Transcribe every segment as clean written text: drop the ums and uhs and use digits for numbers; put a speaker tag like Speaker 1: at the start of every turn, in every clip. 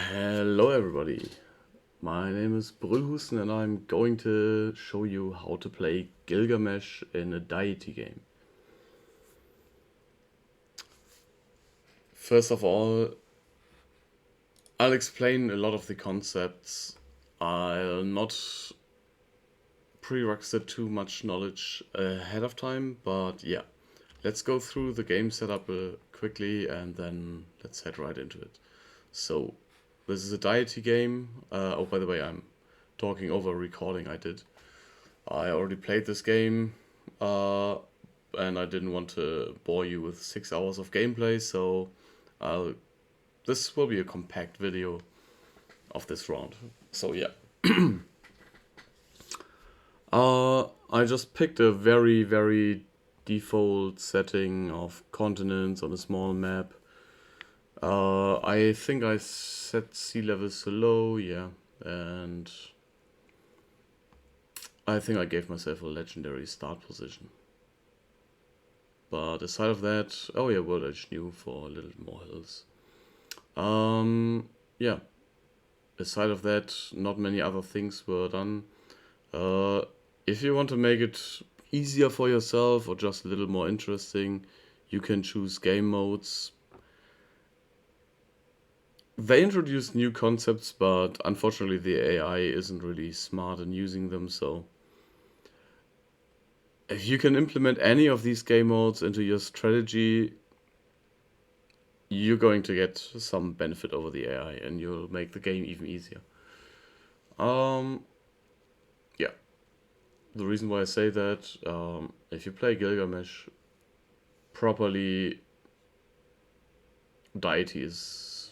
Speaker 1: Hello everybody, my name is Brüllhusten and I'm going to show you how to play Gilgamesh in a Deity game. First of all, I'll explain a lot of the concepts. I'll not prerequisite too much knowledge ahead of time, but yeah, let's go through the game setup quickly and then let's head right into it. So, this is a Deity game. Oh, by the way, I'm talking over a recording I did. I already played this game, uh, and I didn't want to bore you with 6 hours of gameplay, so I'll, this will be a compact video of this round. So yeah, I just picked a very default setting of continents on a small map. I think I set sea levels so low, yeah, and I think I gave myself a legendary start position. But aside of that, oh yeah, World Edge new for a little more hills. Yeah. Aside of that, not many other things were done. Uh, if you want to make it easier for yourself or just a little more interesting, you can choose game modes. They introduced new concepts, but unfortunately the AI isn't really smart in using them, so if you can implement any of these game modes into your strategy, you're going to get some benefit over the AI and you'll make the game even easier. Um, yeah, the reason why I say that, if you play Gilgamesh properly, Deity is.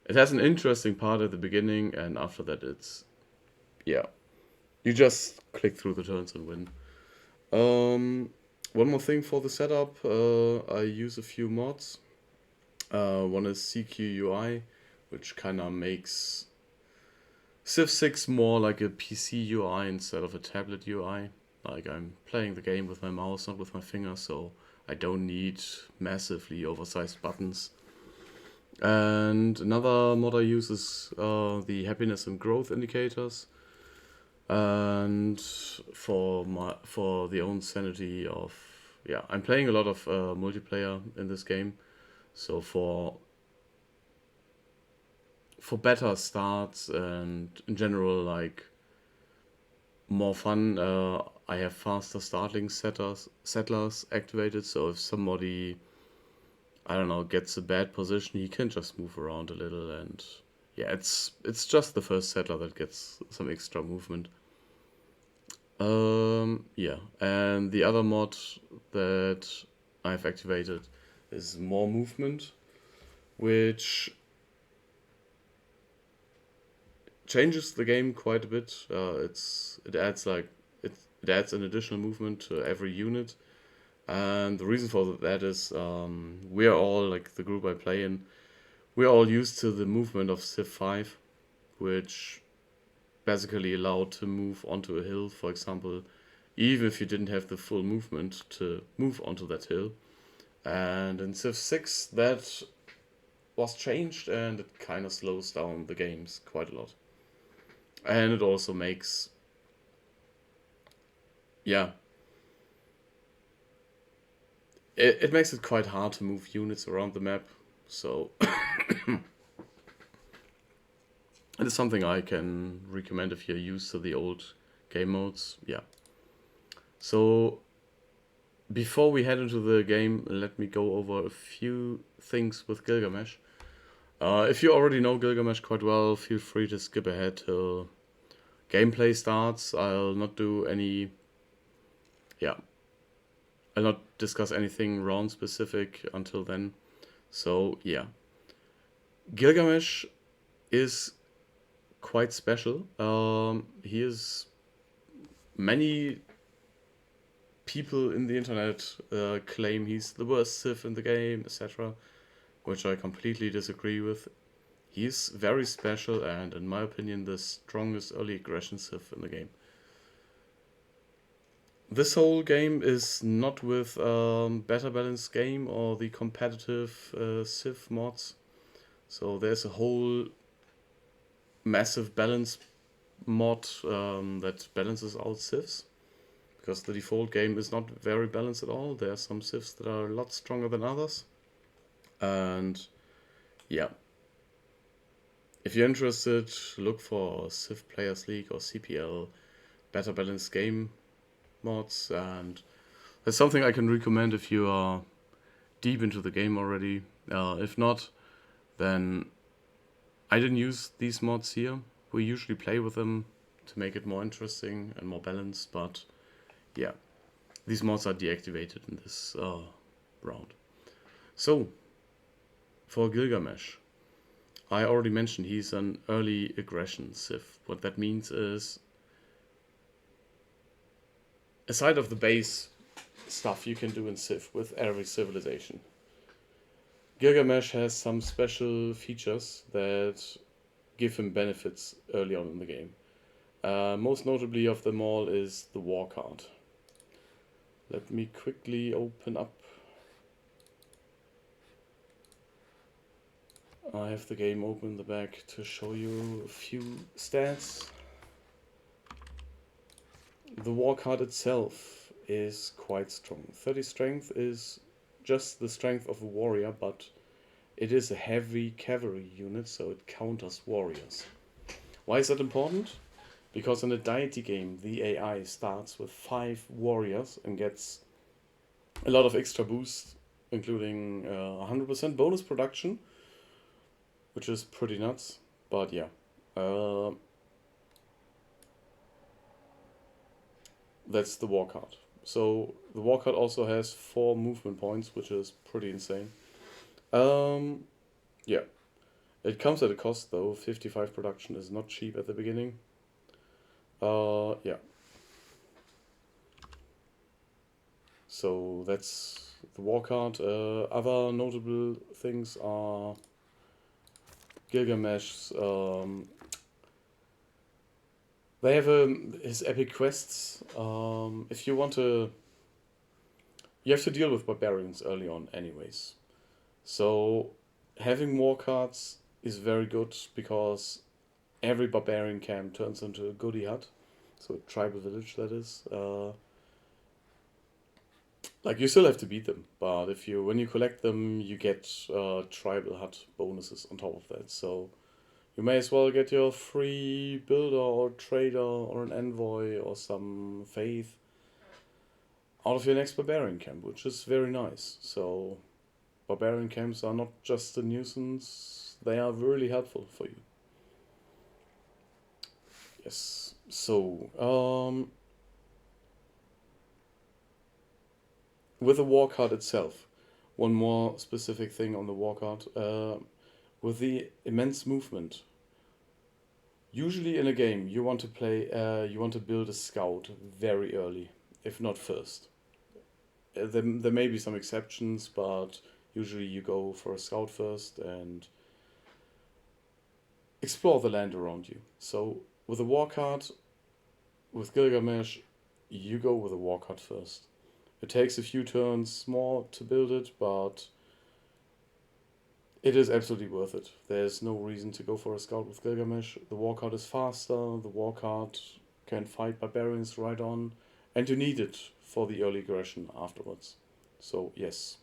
Speaker 1: It has an interesting part at the beginning, and after that, it's. Yeah, you just click through the turns and win. One more thing for the setup, I use a few mods. One is CQUI, which kind of makes Civ 6 more like a PC UI instead of a tablet UI. Like I'm playing the game with my mouse, not with my finger, so I don't need massively oversized buttons. And another mod I use is the happiness and growth indicators. And for the own sanity of, yeah, I'm playing a lot of multiplayer in this game. So for better starts and in general like more fun, I have faster starting settlers activated. So if somebody, I don't know, gets a bad position, he can just move around a little, and yeah, it's just the first settler that gets some extra movement. Yeah, and the other mod that I've activated is more movement, which changes the game quite a bit. It adds it adds an additional movement to every unit, and the reason for that is we are all like the group I play in. We're all used to the movement of Civ 5, which basically allowed to move onto a hill, for example, even if you didn't have the full movement to move onto that hill. And in Civ 6, that was changed and it kind of slows down the games quite a lot. And it also makes, yeah, it makes it quite hard to move units around the map. So it is something I can recommend if you're used to the old game modes. Yeah. So before we head into the game, let me go over a few things with Gilgamesh. If you already know Gilgamesh quite well, feel free to skip ahead till gameplay starts. Yeah, I'll not discuss anything round specific until then. So yeah, Gilgamesh is quite special. He is many people in the internet claim he's the worst Civ in the game, etc., which I completely disagree with. He's very special and, in my opinion, the strongest early aggression Civ in the game. This whole game is not with Better Balanced Game or the competitive Civ mods. So there's a whole massive balance mod that balances out civs, because the default game is not very balanced at all. There are some civs that are a lot stronger than others. And yeah, if you're interested, look for Civ Players League or CPL better balanced game mods, and that's something I can recommend if you are deep into the game already. If not, then I didn't use these mods here. We usually play with them to make it more interesting and more balanced, but yeah, these mods are deactivated in this round. So, for Gilgamesh, I already mentioned he's an early aggression civ. What that means is, aside of the base stuff you can do in civ with every civilization, Gilgamesh has some special features that give him benefits early on in the game. Most notably of them all is the war card. Let me quickly open up. I have the game open in the back to show you a few stats. The war card itself is quite strong. 30 strength is just the strength of a warrior, but it is a heavy cavalry unit, so it counters warriors. Why is that important? Because in a Deity game, the AI starts with 5 warriors and gets a lot of extra boosts, including 100% bonus production, which is pretty nuts. But yeah, that's the war card. So the war card also has 4 movement points, which is pretty insane. Yeah, it comes at a cost though. 55 production is not cheap at the beginning. Yeah. So that's the war card. Other notable things are Gilgamesh's. They have his epic quests. If you want to, you have to deal with barbarians early on, anyways. So having war cards is very good because every barbarian camp turns into a goodie hut, so a tribal village that is. Like you still have to beat them, but if you when you collect them, you get tribal hut bonuses on top of that. So you may as well get your free builder or trader or an envoy or some faith out of your next barbarian camp, which is very nice. So barbarian camps are not just a nuisance; they are really helpful for you. Yes. So with the war card itself, one more specific thing on the war card. With the immense movement, usually in a game you want to play, you want to build a scout very early, if not first. There may be some exceptions, but usually you go for a scout first and explore the land around you. So with a war card, with Gilgamesh, you go with a war card first. It takes a few turns more to build it, but it is absolutely worth it. There's no reason to go for a scout with Gilgamesh. The war card is faster, the war card can fight barbarians right on, and you need it for the early aggression afterwards. So, yes.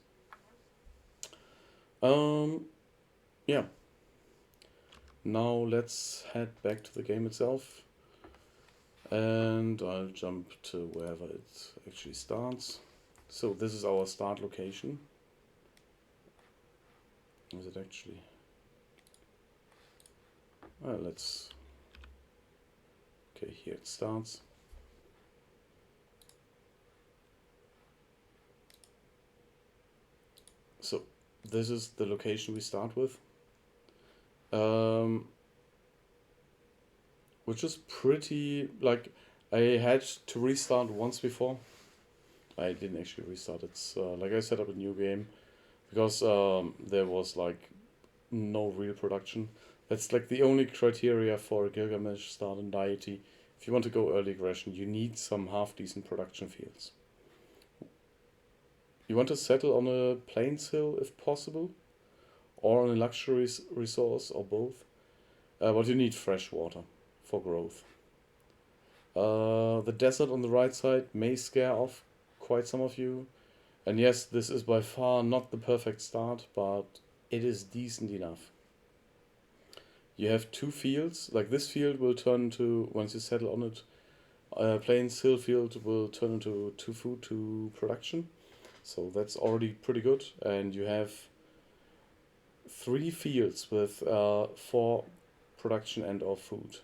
Speaker 1: Yeah. Now let's head back to the game itself. And I'll jump to wherever it actually starts. So this is our start location. Is it actually? Let's. Okay, here it starts. So this is the location we start with. Which is pretty, like, I had to restart once before. I didn't actually restart. It's like I set up a new game because there was like no real production. That's like the only criteria for a Gilgamesh start in Deity. If you want to go early aggression, you need some half decent production fields. You want to settle on a plains hill if possible, or on a luxury resource, or both. But you need fresh water for growth. The desert on the right side may scare off quite some of you. And yes, this is by far not the perfect start, but it is decent enough. You have two fields, like this field will turn into, once you settle on it, Plains Hill field will turn into 2 food to production. So that's already pretty good. And you have 3 fields with 4 production and or food.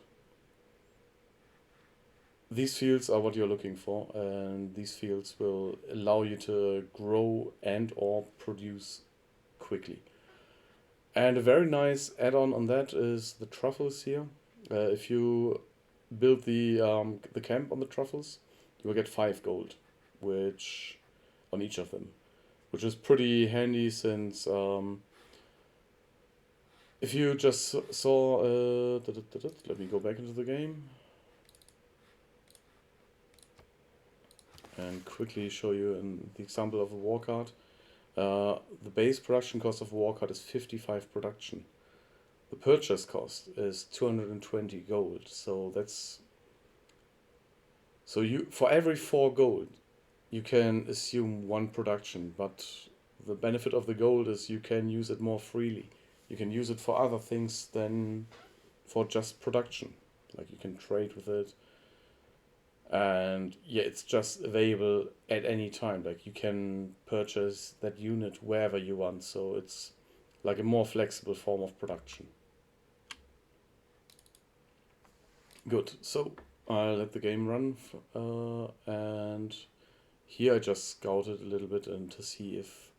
Speaker 1: These fields are what you're looking for, and these fields will allow you to grow and or produce quickly. And a very nice add-on on that is the truffles here. If you build the camp on the truffles, you will get 5 gold, which on each of them, which is pretty handy since if you just saw let me go back into the game and quickly show you the example of a war card. The base production cost of a war card is 55 production. The purchase cost is 220 gold. So you for every 4 gold you can assume 1 production, but the benefit of the gold is you can use it more freely. You can use it for other things than for just production. Like you can trade with it. And yeah, it's just available at any time. Like you can purchase that unit wherever you want. So it's like a more flexible form of production. Good. So I'll let the game run. And here I just scouted a little bit and to see if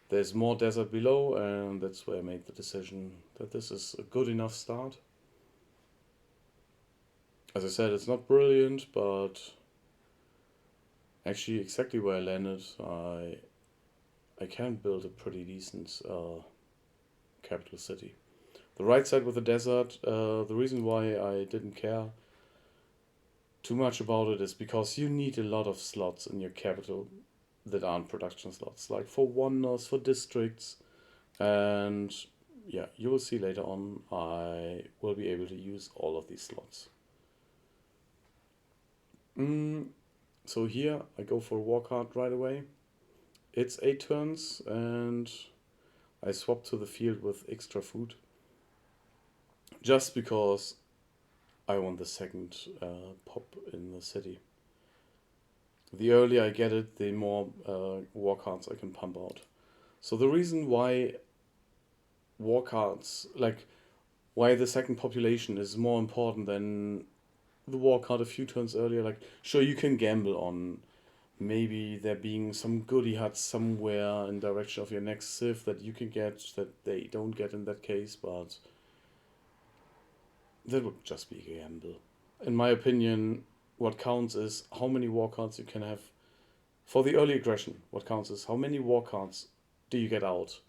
Speaker 1: there's more desert below. And that's where I made the decision that this is a good enough start. As I said, it's not brilliant, but actually exactly where I landed, I can build a pretty decent capital city. The right side with the desert, the reason why I didn't care too much about it is because you need a lot of slots in your capital that aren't production slots, like for wonders, for districts, and yeah, you will see later on I will be able to use all of these slots. So here I go for a war card right away. It's 8 turns and I swap to the field with extra food. Just because I want the second pop in the city. The earlier I get it, the more war cards I can pump out. So the reason why war cards, like why the second population is more important than the war card a few turns earlier, like sure you can gamble on maybe there being some goodie huts somewhere in direction of your next civ that you can get that they don't get in that case, but that would just be a gamble. In my opinion, what counts is how many war cards you can have. For the early aggression, what counts is how many war cards do you get out.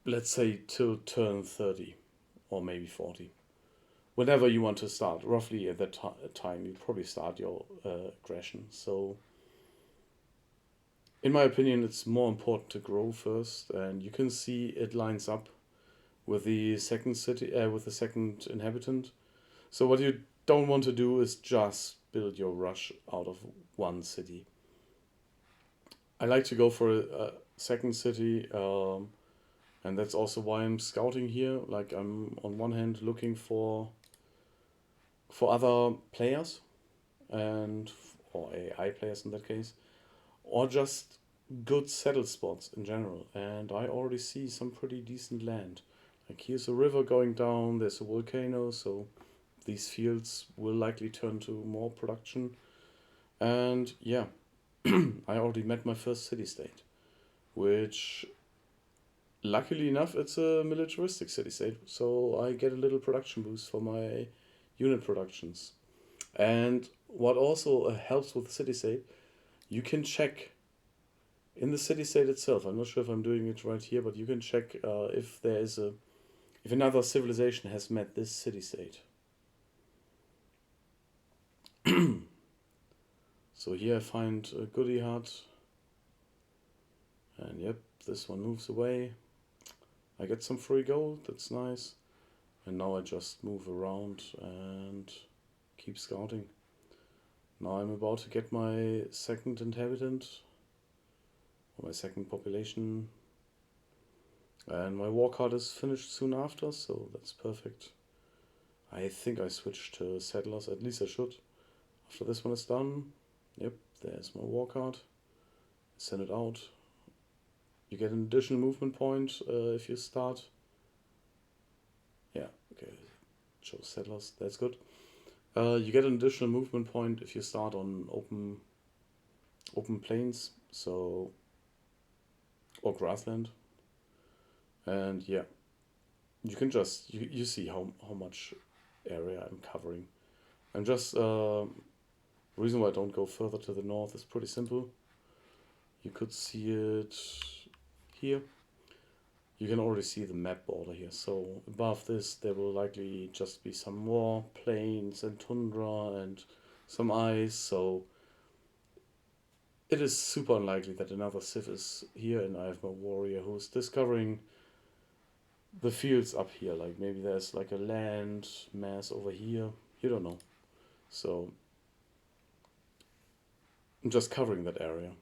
Speaker 1: Let's say till turn 30 or maybe 40. Whenever you want to start, roughly at that time, you probably start your aggression. So, in my opinion, it's more important to grow first, and you can see it lines up with the second city, with the second inhabitant. So what you don't want to do is just build your rush out of one city. I like to go for a second city, and that's also why I'm scouting here. Like I'm on one hand looking for other players and or AI players in that case, or just good settled spots in general. And I already see some pretty decent land. Like here's a river going down, there's a volcano, so these fields will likely turn to more production. And yeah, I already met my first city-state, which luckily enough it's a militaristic city-state, so I get a little production boost for my unit productions. And what also helps with the city-state, you can check in the city-state itself. I'm not sure if I'm doing it right here, but you can check if there is if another civilization has met this city-state. So here I find a goodie hut. And yep, this one moves away. I get some free gold, that's nice. And now I just move around and keep scouting. Now I'm about to get my second inhabitant, or my second population. And my war card is finished soon after, so that's perfect. I think I switched to settlers, at least I should. After this one is done, yep, there's my war card. Send it out. You get an additional movement point if you start. Yeah, okay, show settlers, that's good. You get an additional movement point if you start on open plains, so, or grassland. And yeah, you can just, you see how much area I'm covering. I'm just, the reason why I don't go further to the north is pretty simple. You could see it here. You can already see the map border here. So above this there will likely just be some more plains and tundra and some ice. So it is super unlikely that another civ is here, and I have my warrior who's discovering the fields up here. Like maybe there's like a land mass over here. You don't know. So I'm just covering that area.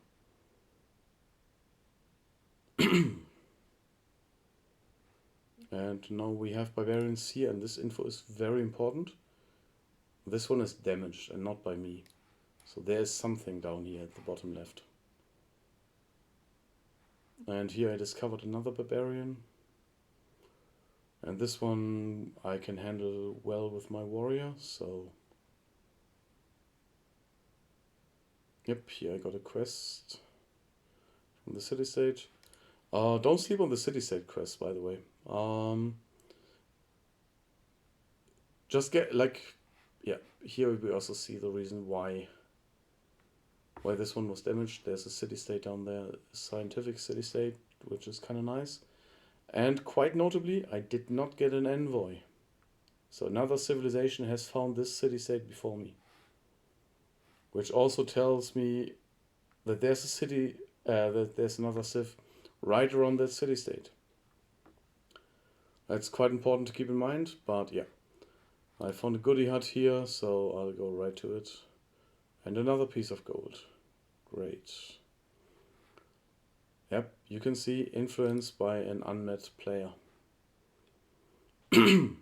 Speaker 1: And now we have barbarians here, and this info is very important. This one is damaged and not by me. So there is something down here at the bottom left. And here I discovered another barbarian. And this one I can handle well with my warrior, so... Yep, here I got a quest from the city-state. Don't sleep on the city-state quest, by the way. Just get, like... Yeah, here we also see the reason why this one was damaged. There's a city-state down there, a scientific city-state, which is kind of nice. And quite notably, I did not get an envoy. So another civilization has found this city-state before me. Which also tells me that there's a city, that there's another civ right around that city-state. That's quite important to keep in mind, but yeah. I found a goodie hut here, so I'll go right to it. And another piece of gold. Great. Yep, you can see influenced by an unmet player. Yep,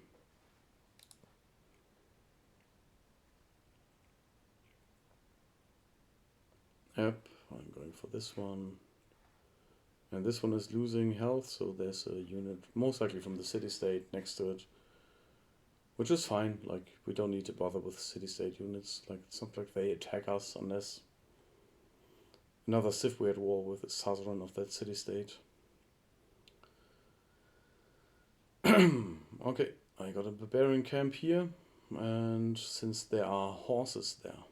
Speaker 1: I'm going for this one. And this one is losing health, so there's a unit, most likely from the city-state, next to it. Which is fine, like, we don't need to bother with city-state units. Like, it's not like they attack us unless another civ we're at war with is southern of that city-state. Okay, I got a barbarian camp here, and since there are horses there,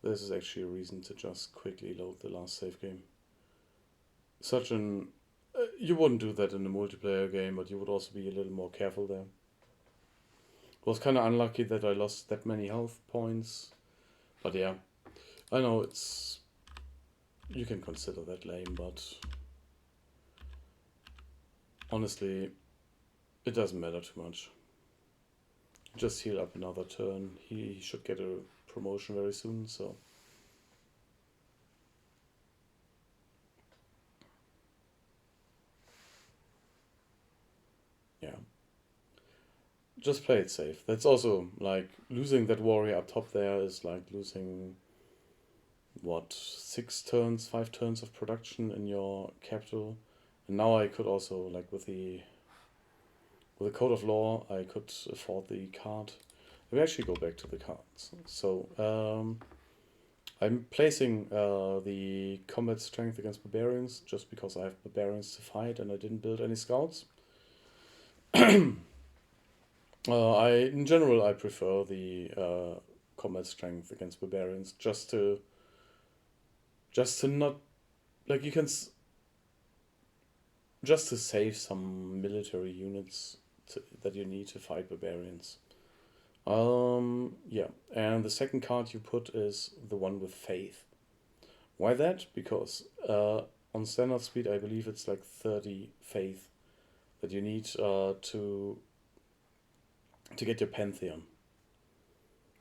Speaker 1: this is actually a reason to just quickly load the last save game. Such an... you wouldn't do that in a multiplayer game, but you would also be a little more careful there. It was kind of unlucky that I lost that many health points, but yeah, I know it's... you can consider that lame, but honestly, it doesn't matter too much. Just heal up another turn. He should get a promotion very soon, so... yeah. Just play it safe. That's also, like, losing that warrior up top there is like losing, what, 5 turns of production in your capital. And now I could also, like, with the Code of Law, I could afford the card. Let me actually go back to the cards. So, I'm placing the combat strength against barbarians just because I have barbarians to fight and I didn't build any scouts. In general, I prefer the combat strength against barbarians just to not, like, you can just to save some military units that you need to fight barbarians. Yeah, and the second card you put is the one with faith, Why that? Because on standard speed, I believe it's like 30 faith that you need to get your Pantheon.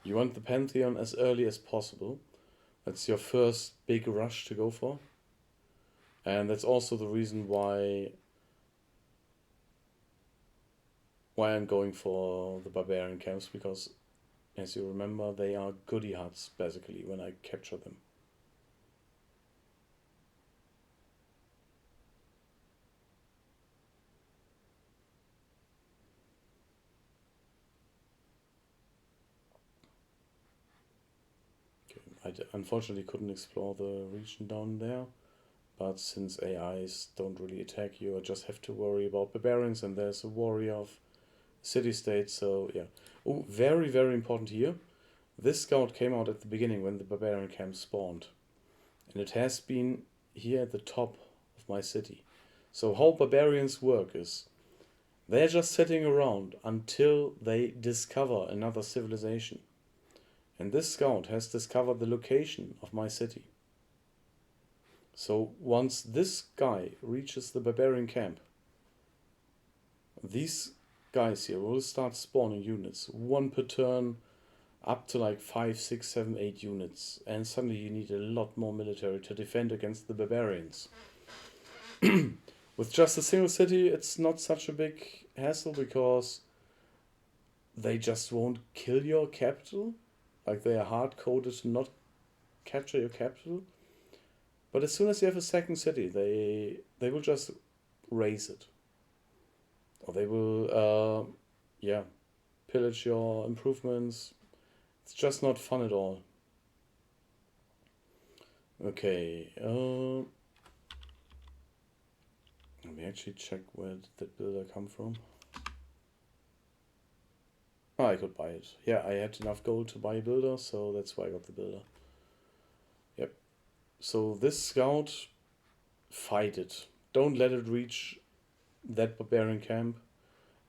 Speaker 1: You want the Pantheon as early as possible. That's your first big rush to go for. And that's also the reason why I'm going for the barbarian camps, because as you remember, they are goodie huts basically when I capture them. I unfortunately couldn't explore the region down there, but since AIs don't really attack you, I just have to worry about barbarians, and there's a warrior of city-state, so yeah. Oh, very, very important here. This scout came out at the beginning when the barbarian camp spawned, and it has been here at the top of my city. So how barbarians work is, they're just sitting around until they discover another civilization. And this scout has discovered the location of my city. So once this guy reaches the barbarian camp, these guys here will start spawning units, one per turn, up to like 5, 6, 7, 8 units. And suddenly you need a lot more military to defend against the barbarians. With just a single city, it's not such a big hassle, because they just won't kill your capital. Like, they are hard-coded to not capture your capital. But as soon as you have a second city, they will just raise it. Or they will, pillage your improvements. It's just not fun at all. Okay, let me actually check where did that builder come from. I could buy it. Yeah, I had enough gold to buy a builder, so that's why I got the builder. Yep. So this scout, fight it. Don't let it reach that barbarian camp.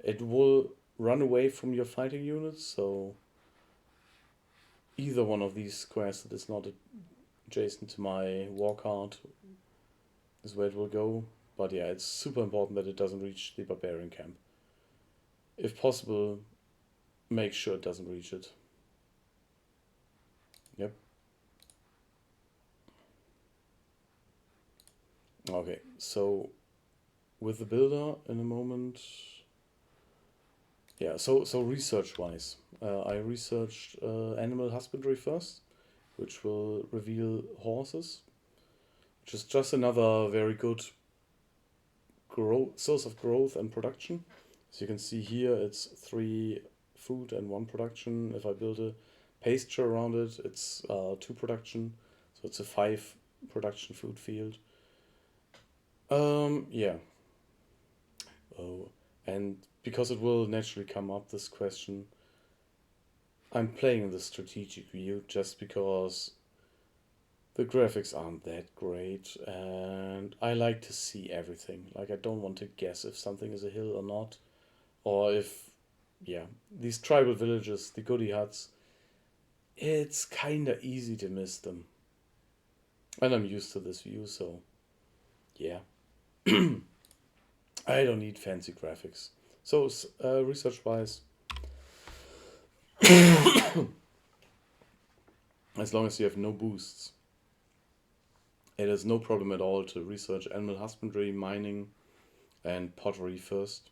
Speaker 1: It will run away from your fighting units, so either one of these squares that is not adjacent to my war card is where it will go. But yeah, it's super important that it doesn't reach the barbarian camp. If possible, make sure it doesn't reach it. Yep. Okay, so with the builder in a moment. Yeah, so research wise, I researched animal husbandry first, which will reveal horses, which is just another very good source of growth and production. As you can see here, it's 3 food and 1 production. If I build a pasture around it, it's 2 production, so it's a 5 production food field. Yeah. Oh, and because it will naturally come up, this question, I'm playing the strategic view just because the graphics aren't that great, and I like to see everything. Like, I don't want to guess if something is a hill or not, or if, yeah, these tribal villages, the goodie huts, it's kinda easy to miss them. And I'm used to this view, so yeah. I don't need fancy graphics. So, research-wise, as long as you have no boosts, it is no problem at all to research animal husbandry, mining, and pottery first.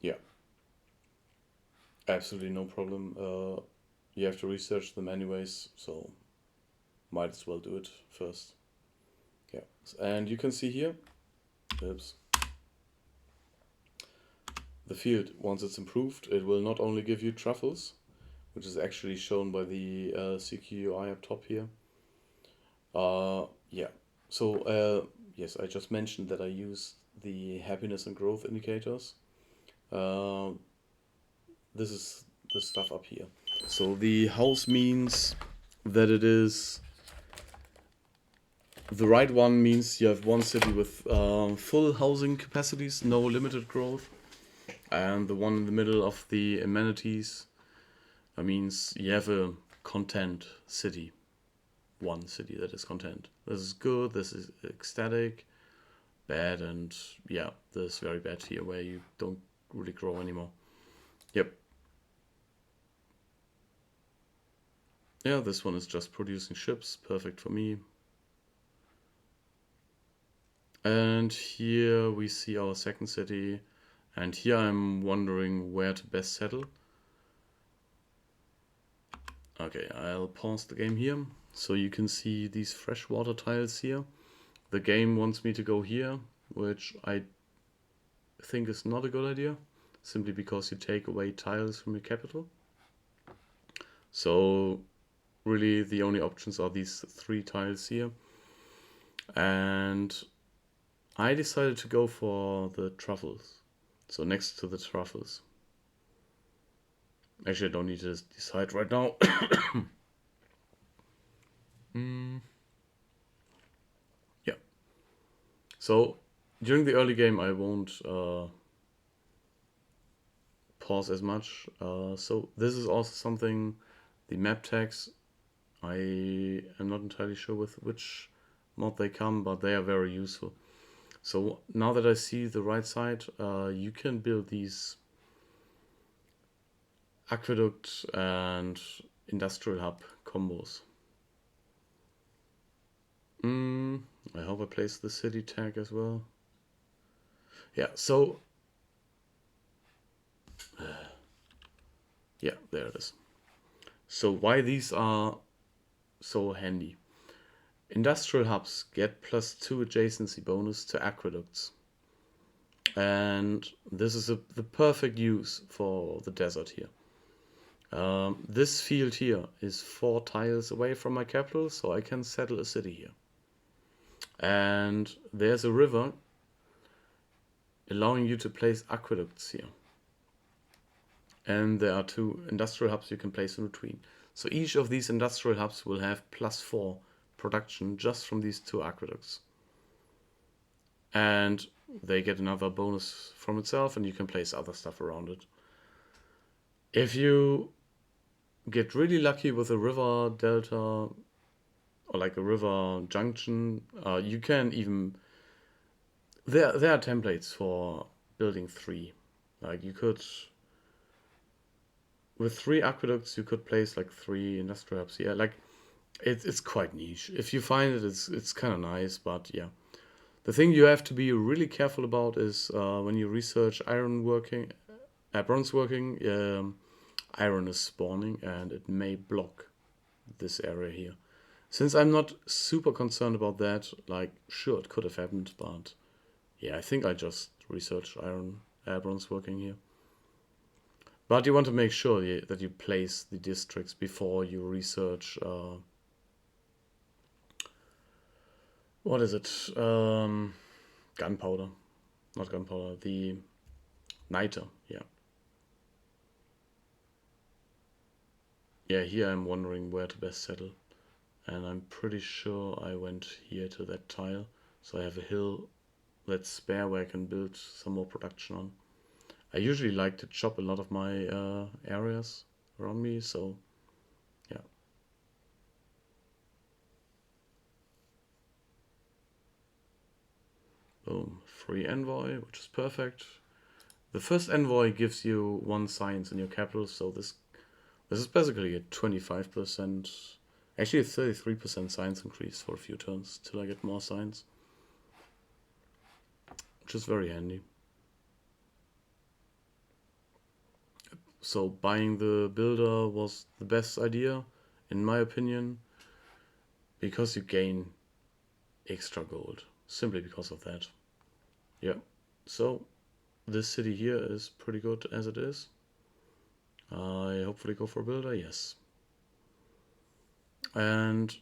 Speaker 1: Yeah. Absolutely no problem. You have to research them anyways, so might as well do it first. Yeah. And you can see here, oops, the field, once it's improved, it will not only give you truffles, which is actually shown by the CQUI up top here. Yeah. So, yes, I just mentioned that I use the happiness and growth indicators. This is the stuff up here. So the house means that it is the right one, means you have one city with full housing capacities, no limited growth, and the one in the middle of the amenities means you have a content city. one city that is content. This is good, this is ecstatic, bad, and yeah, this is very bad here where you don't really grow anymore. Yep. Yeah, this one is just producing ships, perfect for me. And here we see our second city, and here I'm wondering where to best settle. Okay, I'll pause the game here, so you can see these freshwater tiles here. The game wants me to go here, which I think is not a good idea, simply because you take away tiles from your capital. So really the only options are these 3 tiles here. And I decided to go for the truffles. So next to the truffles. Actually, I don't need to decide right now. Yeah. So during the early game, I won't pause as much. So this is also something, the map tags, I am not entirely sure with which mod they come, but they are very useful. So now that I see the right side, you can build these aqueduct and industrial hub combos. I hope I place the city tag as well. Yeah, so yeah, there it is. So why these are so handy? Industrial hubs get +2 adjacency bonus to aqueducts. And this is the perfect use for the desert here. This field here is 4 tiles away from my capital, so I can settle a city here. And there's a river allowing you to place aqueducts here. And there are 2 industrial hubs you can place in between. So each of these industrial hubs will have +4 production just from these 2 aqueducts. And they get another bonus from itself, and you can place other stuff around it. If you get really lucky with a river delta or like a river junction, you can even... There are templates for building 3. Like you could... With 3 aqueducts, you could place like 3 industrial hubs here. Like it's quite niche. If you find it, it's kind of nice, but yeah. The thing you have to be really careful about is when you research bronze working, iron is spawning and it may block this area here. Since I'm not super concerned about that, like sure it could have happened, but yeah, I think I just researched bronze working here. But you want to make sure that you place the districts before you research what is it? Gunpowder. Not gunpowder, the niter, yeah. Yeah, here I'm wondering where to best settle. And I'm pretty sure I went here to that tile. So I have a hill that's spare where I can build some more production on. I usually like to chop a lot of my areas around me, so yeah. Boom, free envoy, which is perfect. The first envoy gives you 1 science in your capital, so this is basically a 25%, actually a 33% science increase for a few turns till I get more science, which is very handy. So buying the builder was the best idea, in my opinion, because you gain extra gold, simply because of that. Yeah, so this city here is pretty good as it is. I hopefully go for a builder, yes. And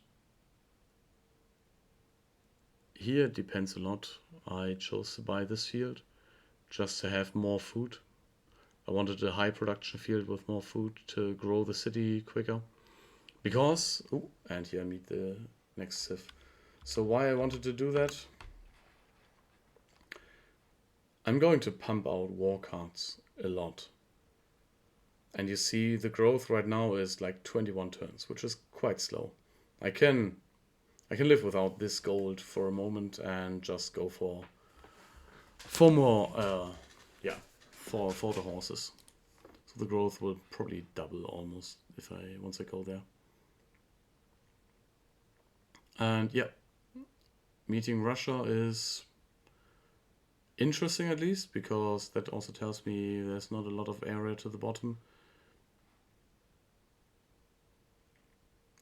Speaker 1: here it depends a lot. I chose to buy this field just to have more food. I wanted a high production field with more food to grow the city quicker. Because, and here I meet the next Civ. So why I wanted to do that? I'm going to pump out war cards a lot. And you see the growth right now is like 21 turns, which is quite slow. I can I can live without this gold for a moment and just go for more, yeah, for the horses. So the growth will probably double almost if once I go there. And yeah, meeting Russia is interesting at least, because that also tells me there's not a lot of area to the bottom.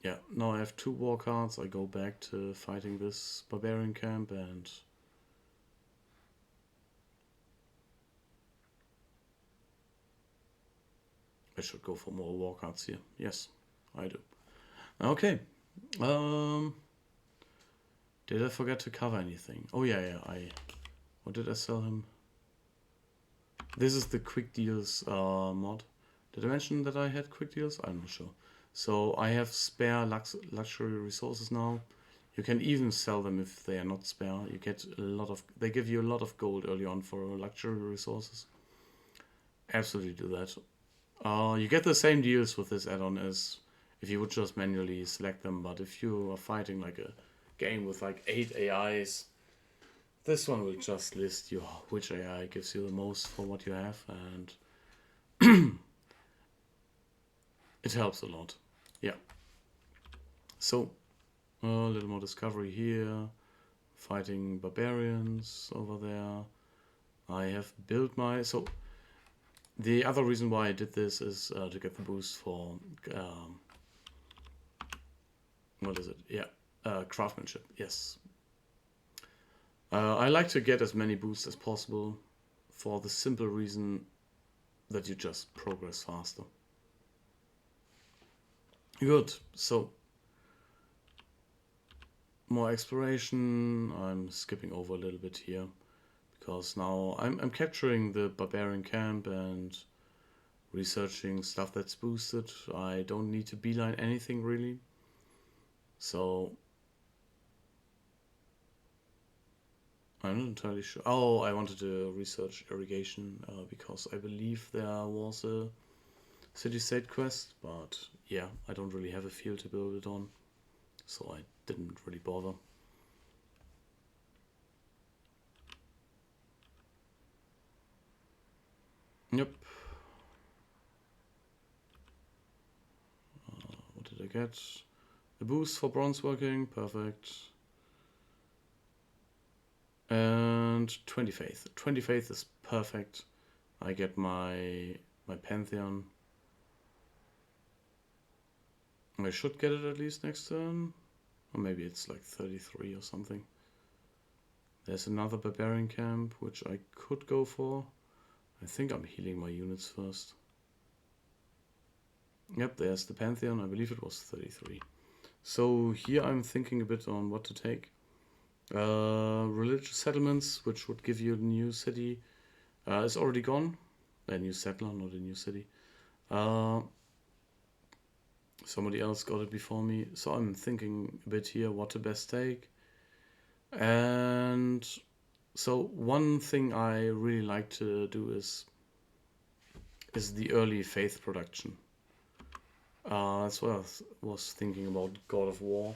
Speaker 1: Yeah, now I have 2 war cards. I go back to fighting this barbarian camp, and I should go for more war cards here. Yes, I do. Okay. Did I forget to cover anything? Oh yeah, what did I sell him? This is the quick deals mod. Did I mention that I had quick deals? I'm not sure. So I have spare luxury resources now. You can even sell them if they are not spare. You get a lot of. They give you a lot of gold early on for luxury resources. Absolutely do that. You get the same deals with this add-on as if you would just manually select them. But if you are fighting like a game with like 8 AIs, this one will just list you which AI gives you the most for what you have, and it helps a lot. Yeah. So a little more discovery here. Fighting barbarians over there. I have built so the other reason why I did this is to get the boost for what is it? Yeah, craftsmanship. Yes. I like to get as many boosts as possible for the simple reason that you just progress faster. Good. So more exploration. I'm skipping over a little bit here because now I'm capturing the barbarian camp and researching stuff that's boosted. I don't need to beeline anything really. So I'm not entirely sure. Oh, I wanted to research irrigation because I believe there was a city-state quest, but yeah, I don't really have a field to build it on, so I didn't really bother. Yep. What did I get? A boost for bronze working, perfect. And 20 faith. 20 faith is perfect. I get my pantheon. I should get it at least next turn. Or maybe it's like 33 or something. There's another barbarian camp, which I could go for. I think I'm healing my units first. Yep, there's the Pantheon. I believe it was 33. So here I'm thinking a bit on what to take. Religious settlements, which would give you a new city, is already gone. A new settler, not a new city. Somebody else got it before me. So I'm thinking a bit here what to best take. And so one thing I really like to do is the early faith production. That's what I was thinking about God of War,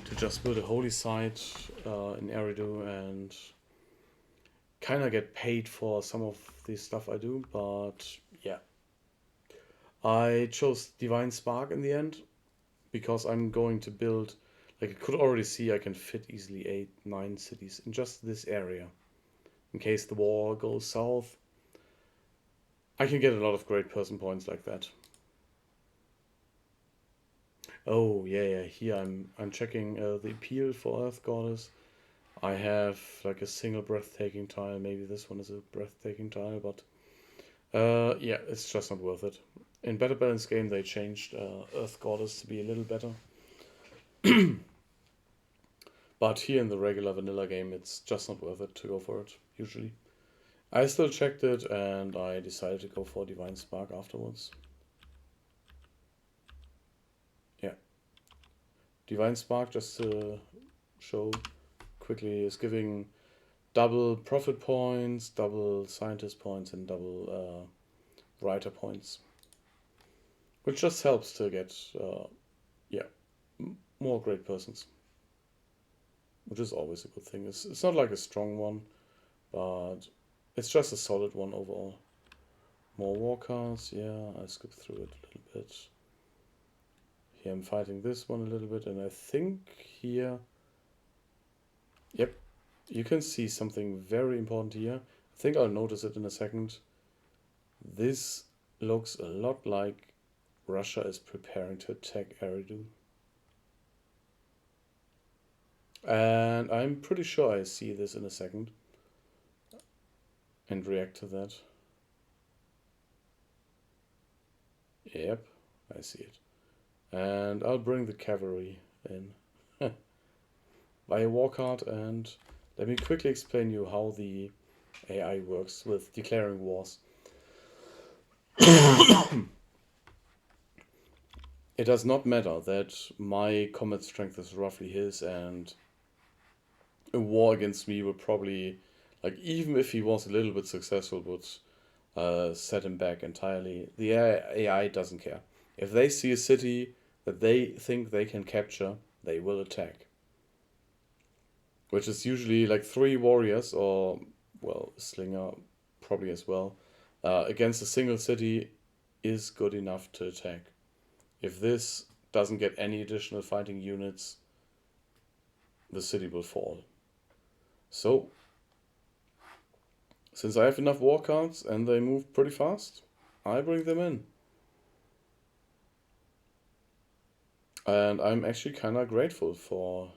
Speaker 1: to just build a holy site in Eridu and kind of get paid for some of the stuff I do, but yeah. I chose Divine Spark in the end because I'm going to build, like I could already see I can fit easily 8, 9 cities in just this area. In case the war goes south, I can get a lot of great person points like that. Oh yeah, here I'm checking the appeal for Earth Goddess. I have like a single breathtaking tile. Maybe this one is a breathtaking tile, but yeah, it's just not worth it. In Better Balance game, they changed Earth Goddess to be a little better. But here in the regular vanilla game, it's just not worth it to go for it, usually. I still checked it, and I decided to go for Divine Spark afterwards. Yeah. Divine Spark, just to show quickly, is giving double prophet points, double scientist points, and double writer points. Which just helps to get, yeah, more great persons. which is always a good thing. It's not like a strong one, but it's just a solid one overall. More war cards, yeah, I skipped through it a little bit. Here I'm fighting this one a little bit, and I think here, yep, you can see something very important here. I think I'll notice it in a second. This looks a lot like Russia is preparing to attack Eridu. And I'm pretty sure I see this in a second and react to that. Yep, I see it. And I'll bring the cavalry in. Buy a war card, and let me quickly explain you how the AI works with declaring wars. It does not matter that my combat strength is roughly his, and a war against me would probably, like, even if he was a little bit successful, would set him back entirely. The AI doesn't care. If they see a city that they think they can capture, they will attack. Which is usually like 3 warriors, or, well, slinger probably as well, against a single city is good enough to attack. If this doesn't get any additional fighting units, the city will fall. So, since I have enough war cards and they move pretty fast, I bring them in. And I'm actually kind of grateful for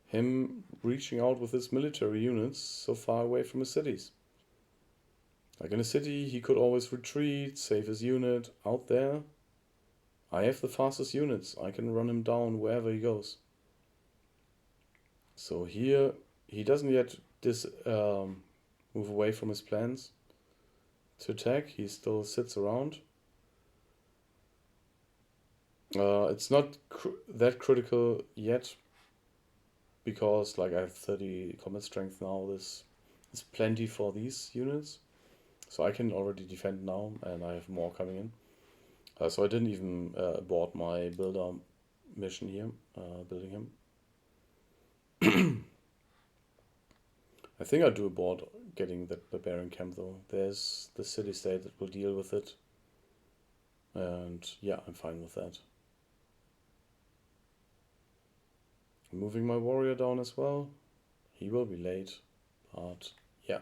Speaker 1: him reaching out with his military units so far away from his cities. Like in a city, he could always retreat, save his unit. Out there, I have the fastest units. I can run him down wherever he goes. So here, he doesn't yet move away from his plans to attack. He still sits around. It's not that critical yet, because like I have 30 combat strength now. This is plenty for these units. So I can already defend now, and I have more coming in. So I didn't even abort my builder mission here, building him. I think I do abort getting that barbarian camp though. There's the city state that will deal with it. And yeah, I'm fine with that. Moving my warrior down as well. He will be late, but yeah.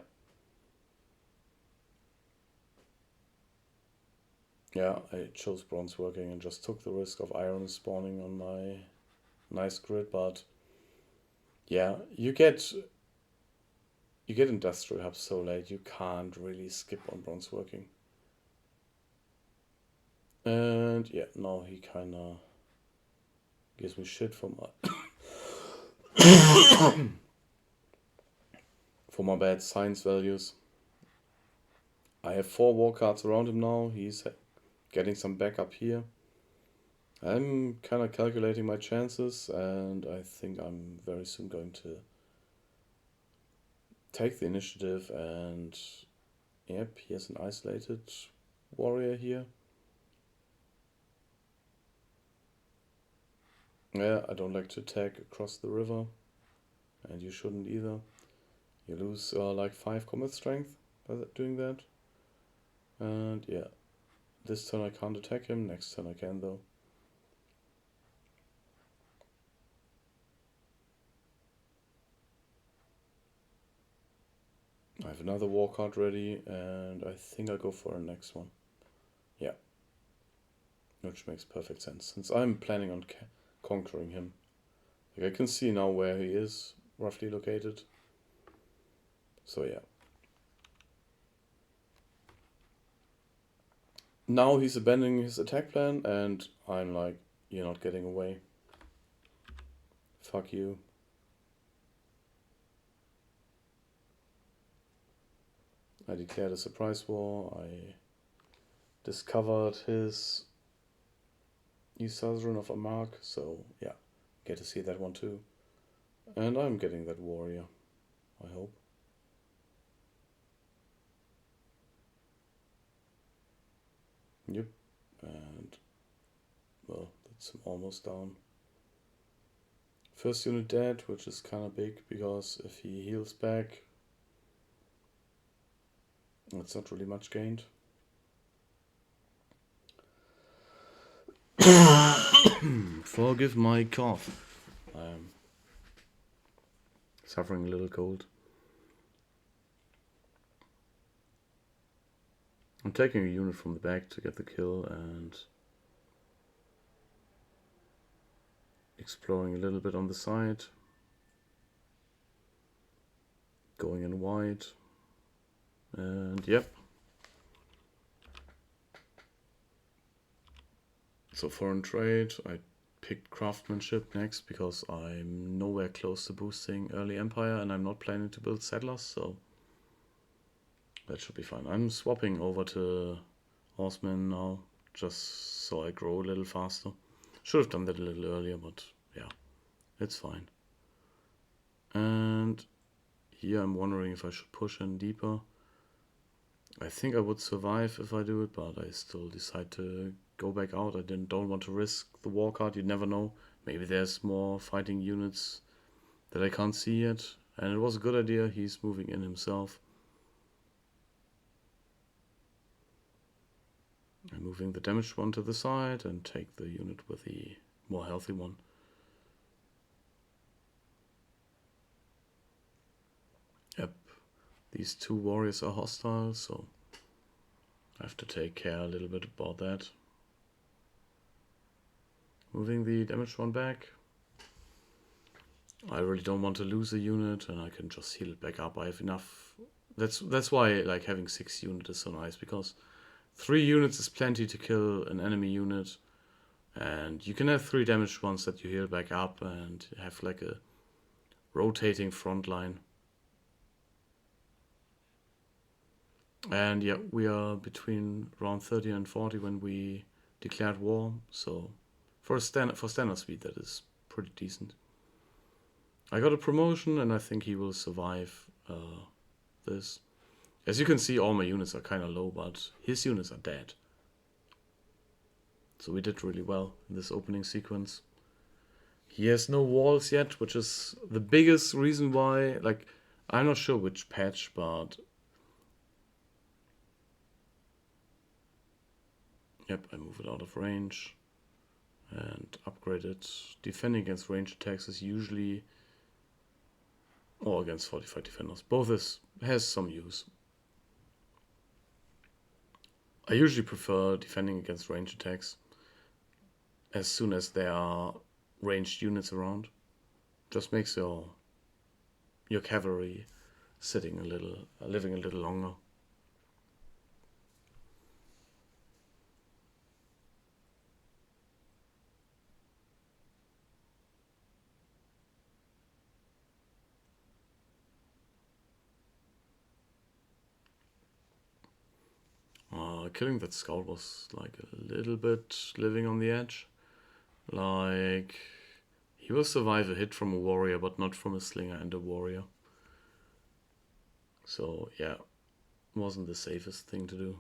Speaker 1: Yeah, I chose bronze working and just took the risk of iron spawning on my nice grid, but yeah, you get industrial hubs so late, you can't really skip on bronze working. And yeah, now he kinda gives me shit for my for my bad science values. I have 4 war cards around him now. He's getting some backup here. I'm kind of calculating my chances, and I think I'm very soon going to take the initiative. And yep, he has an isolated warrior here. Yeah, I don't like to attack across the river, and you shouldn't either. You lose like 5 combat strength by doing that. And yeah, this turn I can't attack him, next turn I can though. I have another war card ready, and I think I'll go for a next one. Yeah, which makes perfect sense, since I'm planning on conquering him. Like I can see now where he is roughly located. So yeah. Now he's abandoning his attack plan, and I'm like, you're not getting away. Fuck you. I declared a surprise war. I discovered his Suzerain of Amark, so yeah, get to see that one too. And I'm getting that warrior, I hope. Yep, and well, that's almost down. First unit dead, which is kind of big, because if he heals back, it's not really much gained. Forgive my cough. I'm suffering a little cold. I'm taking a unit from the back to get the kill and exploring a little bit on the side. Going in wide. And yep. So foreign trade, I picked craftsmanship next because I'm nowhere close to boosting early empire and I'm not planning to build settlers, so that should be fine. I'm swapping over to horsemen now, just so I grow a little faster. Should have done that a little earlier, but yeah, it's fine. And here I'm wondering if I should push in deeper. I think I would survive if I do it, but I still decide to go back out. I don't want to risk the war card. You never know. Maybe there's more fighting units that I can't see yet. And it was a good idea. He's moving in himself. I'm moving the damaged one to the side and take the unit with the more healthy one. Yep, these two warriors are hostile, so I have to take care a little bit about that. Moving the damaged one back. I really don't want to lose a unit, and I can just heal it back up. I have enough. That's why like having 6 units is so nice, because 3 units is plenty to kill an enemy unit, and you can have 3 damaged ones that you heal back up and have like a rotating front line. And yeah, we are between round 30 and 40 when we declared war, so for standard speed that is pretty decent. I got a promotion and I think he will survive this. As you can see, all my units are kind of low, but his units are dead. So we did really well in this opening sequence. He has no walls yet, which is the biggest reason why, like, I'm not sure which patch, but yep, I move it out of range and upgrade it. Defending against range attacks is usually, or against fortified defenders, both has some use. I usually prefer defending against range attacks as soon as there are ranged units around. Just makes your cavalry living a little longer. Killing that scout was like a little bit living on the edge. Like, he will survive a hit from a warrior, but not from a slinger and a warrior. So yeah, wasn't the safest thing to do.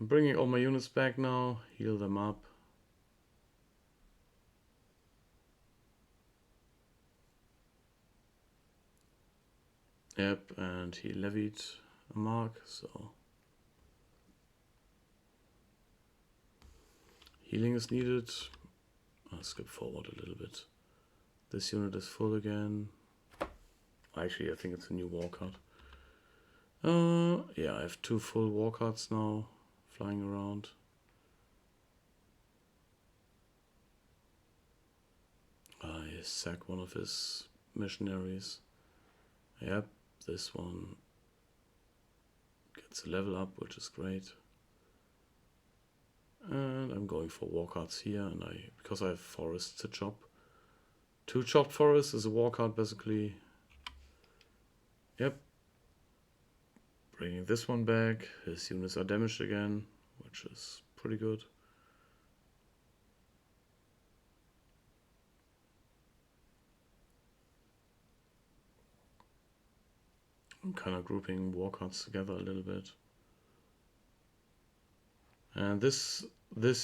Speaker 1: I'm bringing all my units back now, heal them up. Yep, and he levied a mark, so healing is needed. I'll skip forward a little bit. This unit is full again. Actually, I think it's a new war card. Yeah, I have 2 full war cards now flying around. I sack one of his missionaries. Yep, this one gets a level up, which is great. And I'm going for war cards here, and because I have forests to chop. 2 chopped forests is a war card basically. Yep. Bringing this one back. His units are damaged again, which is pretty good. I'm kind of grouping war cards together a little bit. And this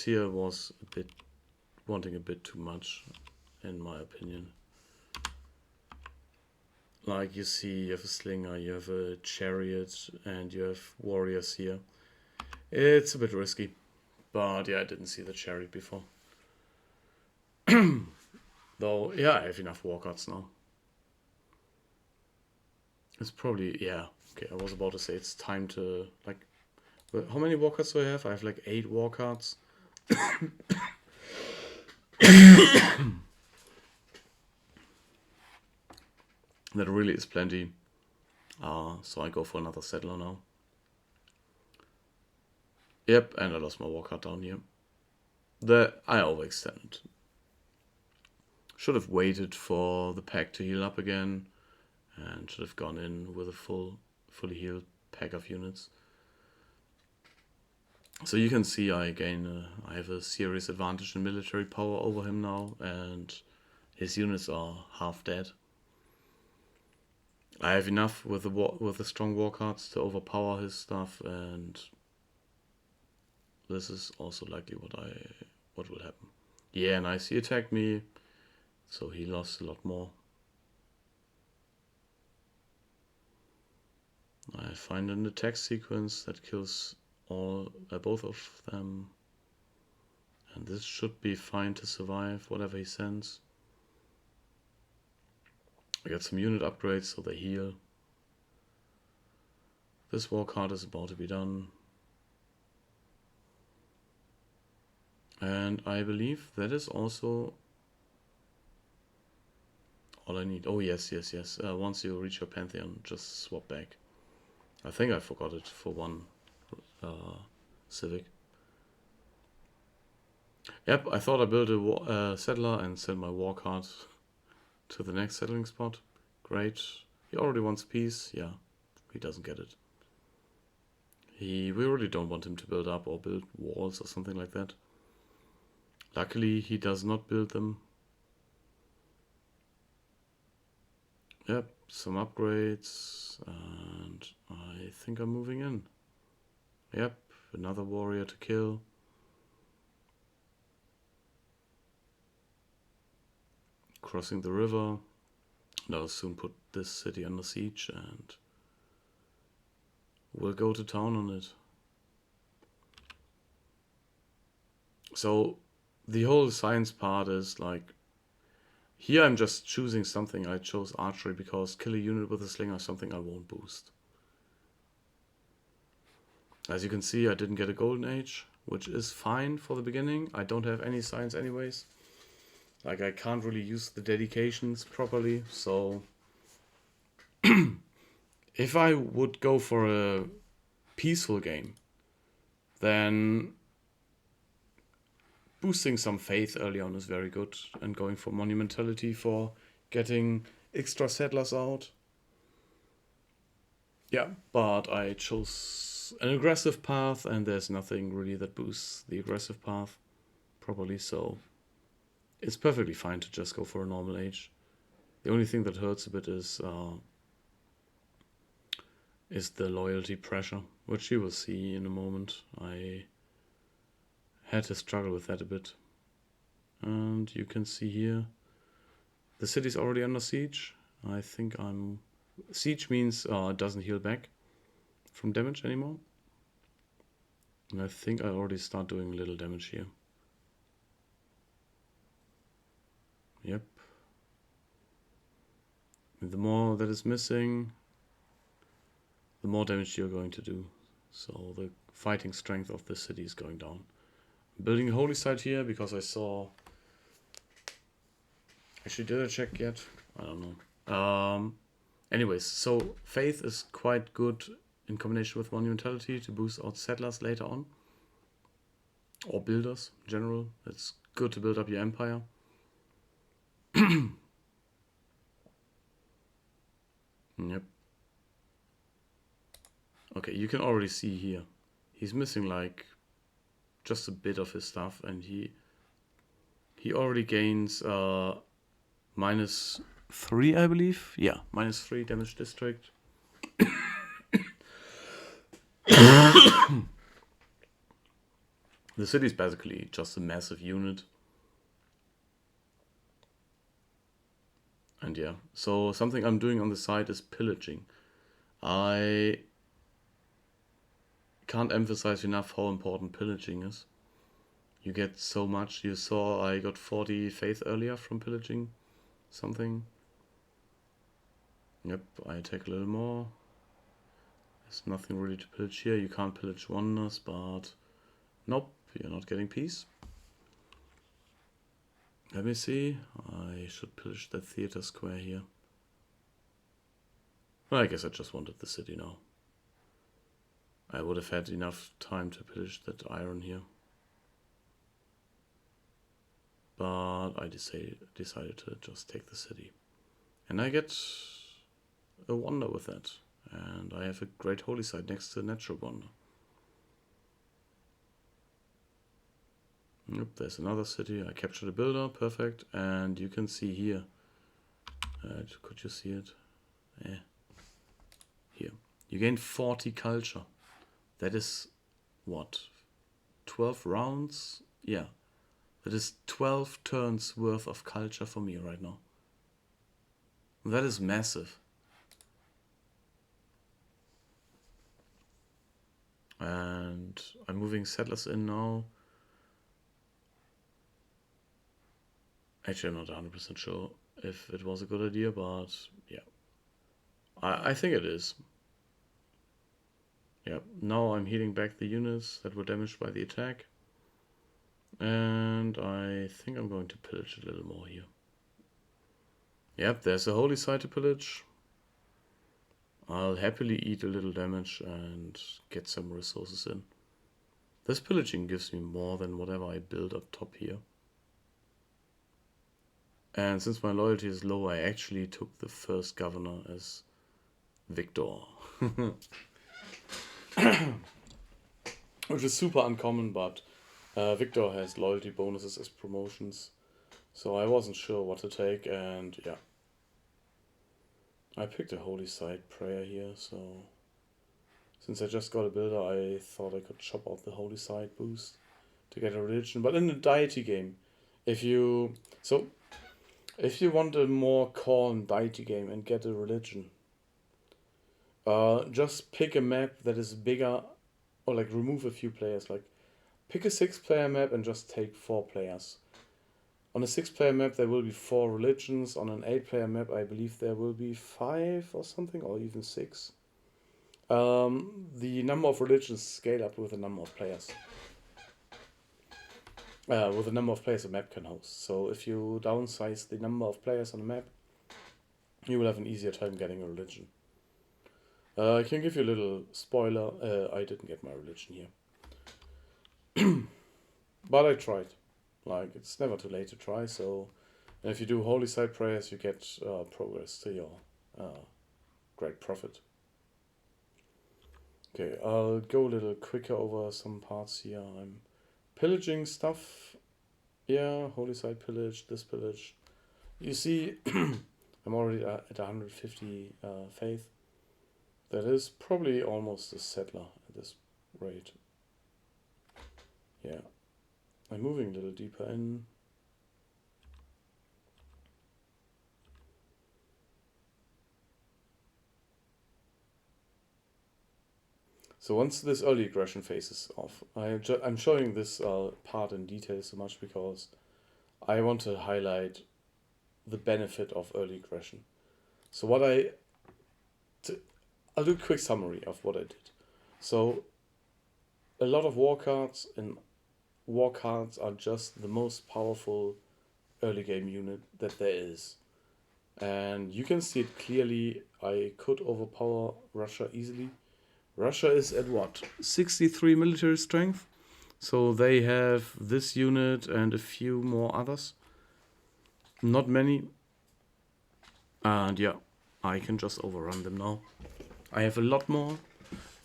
Speaker 1: here was wanting a bit too much. in my opinion. Like you see, you have a slinger, you have a chariot, and you have warriors here. It's a bit risky, but yeah, I didn't see the chariot before. Though, yeah, I have enough war cards now. It's probably, yeah, okay, I was about to say it's time to, like, how many war cards do I have? I have like 8 war cards. That really is plenty. So I go for another settler now. Yep, and I lost my war card down here. I overextended. Should have waited for the pack to heal up again, and should have gone in with a fully healed pack of units. So you can see I have a serious advantage in military power over him now, and his units are half dead. I have enough with the strong war cards to overpower his stuff, and this is also likely what will happen. Yeah, nice. He attacked me, so he lost a lot more. I find an attack sequence that kills both of them, and this should be fine to survive whatever he sends. I got some unit upgrades so they heal. This war card is about to be done. And I believe that is also all I need. Oh yes. Once you reach your Pantheon, just swap back. I think I forgot it for one civic. Yep, I thought I built a settler and sent my war card to the next settling spot. Great. He already wants peace. Yeah, he doesn't get it. We really don't want him to build up or build walls or something like that. Luckily, he does not build them. Yep, some upgrades, and I think I'm moving in. Yep, another warrior to kill. Crossing the river. I'll soon put this city under siege, and we'll go to town on it. So the whole science part is like, here I'm just choosing something. I chose archery because kill a unit with a slinger is something I won't boost. As you can see, I didn't get a golden age, which is fine for the beginning. I don't have any science anyways. Like, I can't really use the dedications properly, so if I would go for a peaceful game, then boosting some faith early on is very good, and going for monumentality for getting extra settlers out. Yeah, but I chose an aggressive path, and there's nothing really that boosts the aggressive path properly, so it's perfectly fine to just go for a normal age. The only thing that hurts a bit is the loyalty pressure, which you will see in a moment. I had to struggle with that a bit. And you can see here, the city's already under siege. I think siege means it doesn't heal back from damage anymore. And I think I already start doing a little damage here. Yep. The more that is missing, the more damage you're going to do. So the fighting strength of the city is going down. I'm building a holy site here because I saw... Actually, did I check yet? I don't know. Anyways, so faith is quite good in combination with monumentality to boost out settlers later on. Or builders in general. It's good to build up your empire. Yep. Okay, you can already see here. He's missing like just a bit of his stuff, and he already gains -3, I believe. Yeah, -3 damage district. The city is basically just a massive unit. And yeah, so something I'm doing on the side is pillaging. I can't emphasize enough how important pillaging is. You get so much. You saw I got 40 faith earlier from pillaging something. Yep, I take a little more. There's nothing really to pillage here. You can't pillage wonders, but nope, you're not getting peace. Let me see. I should pillage that theater square here. Well, I guess I just wanted the city now. I would have had enough time to pillage that iron here. But I decided to just take the city. And I get a wonder with that. And I have a great holy site next to natural wonder. Yep, there's another city. I captured a builder, perfect. And you can see here. Could you see it? Yeah. Here. You gain 40 culture. That is what? 12 rounds? Yeah. That is 12 turns worth of culture for me right now. That is massive. And I'm moving settlers in now. Actually, I'm not 100% sure if it was a good idea, but yeah. I think it is. Yeah, now I'm healing back the units that were damaged by the attack. And I think I'm going to pillage a little more here. Yep, there's a holy site to pillage. I'll happily eat a little damage and get some resources in. This pillaging gives me more than whatever I build up top here. And since my loyalty is low, I actually took the first governor as Victor. Which is super uncommon, but Victor has loyalty bonuses as promotions. So I wasn't sure what to take, and yeah. I picked a holy site prayer here, so since I just got a builder, I thought I could chop out the holy site boost to get a religion. But in the deity game, if you want a more calm deity game and get a religion, just pick a map that is bigger, or like remove a few players. Like pick a 6-player map and just take 4 players. On a 6-player map there will be 4 religions. On an 8-player map I believe there will be 5 or something, or even 6. The number of religions scale up with the number of players. With the number of players a map can host. So if you downsize the number of players on a map, you will have an easier time getting a religion. I can give you a little spoiler. I didn't get my religion here. But I tried. Like, it's never too late to try. So if you do holy site prayers, you get progress to your great profit. Okay, I'll go a little quicker over some parts here. I'm pillaging stuff. Yeah, holy site pillage, this pillage. You see, I'm already at 150 faith. That is probably almost a settler at this rate. Yeah. I'm moving a little deeper in. So once this early aggression phase is off, I'm showing this part in detail so much because I want to highlight the benefit of early aggression. So I'll do a quick summary of what I did. So a lot of war cards, and war cards are just the most powerful early game unit that there is. And you can see it clearly. I could overpower Russia easily. Russia is at what? 63 military strength. So they have this unit and a few more others. Not many. And yeah, I can just overrun them now. I have a lot more.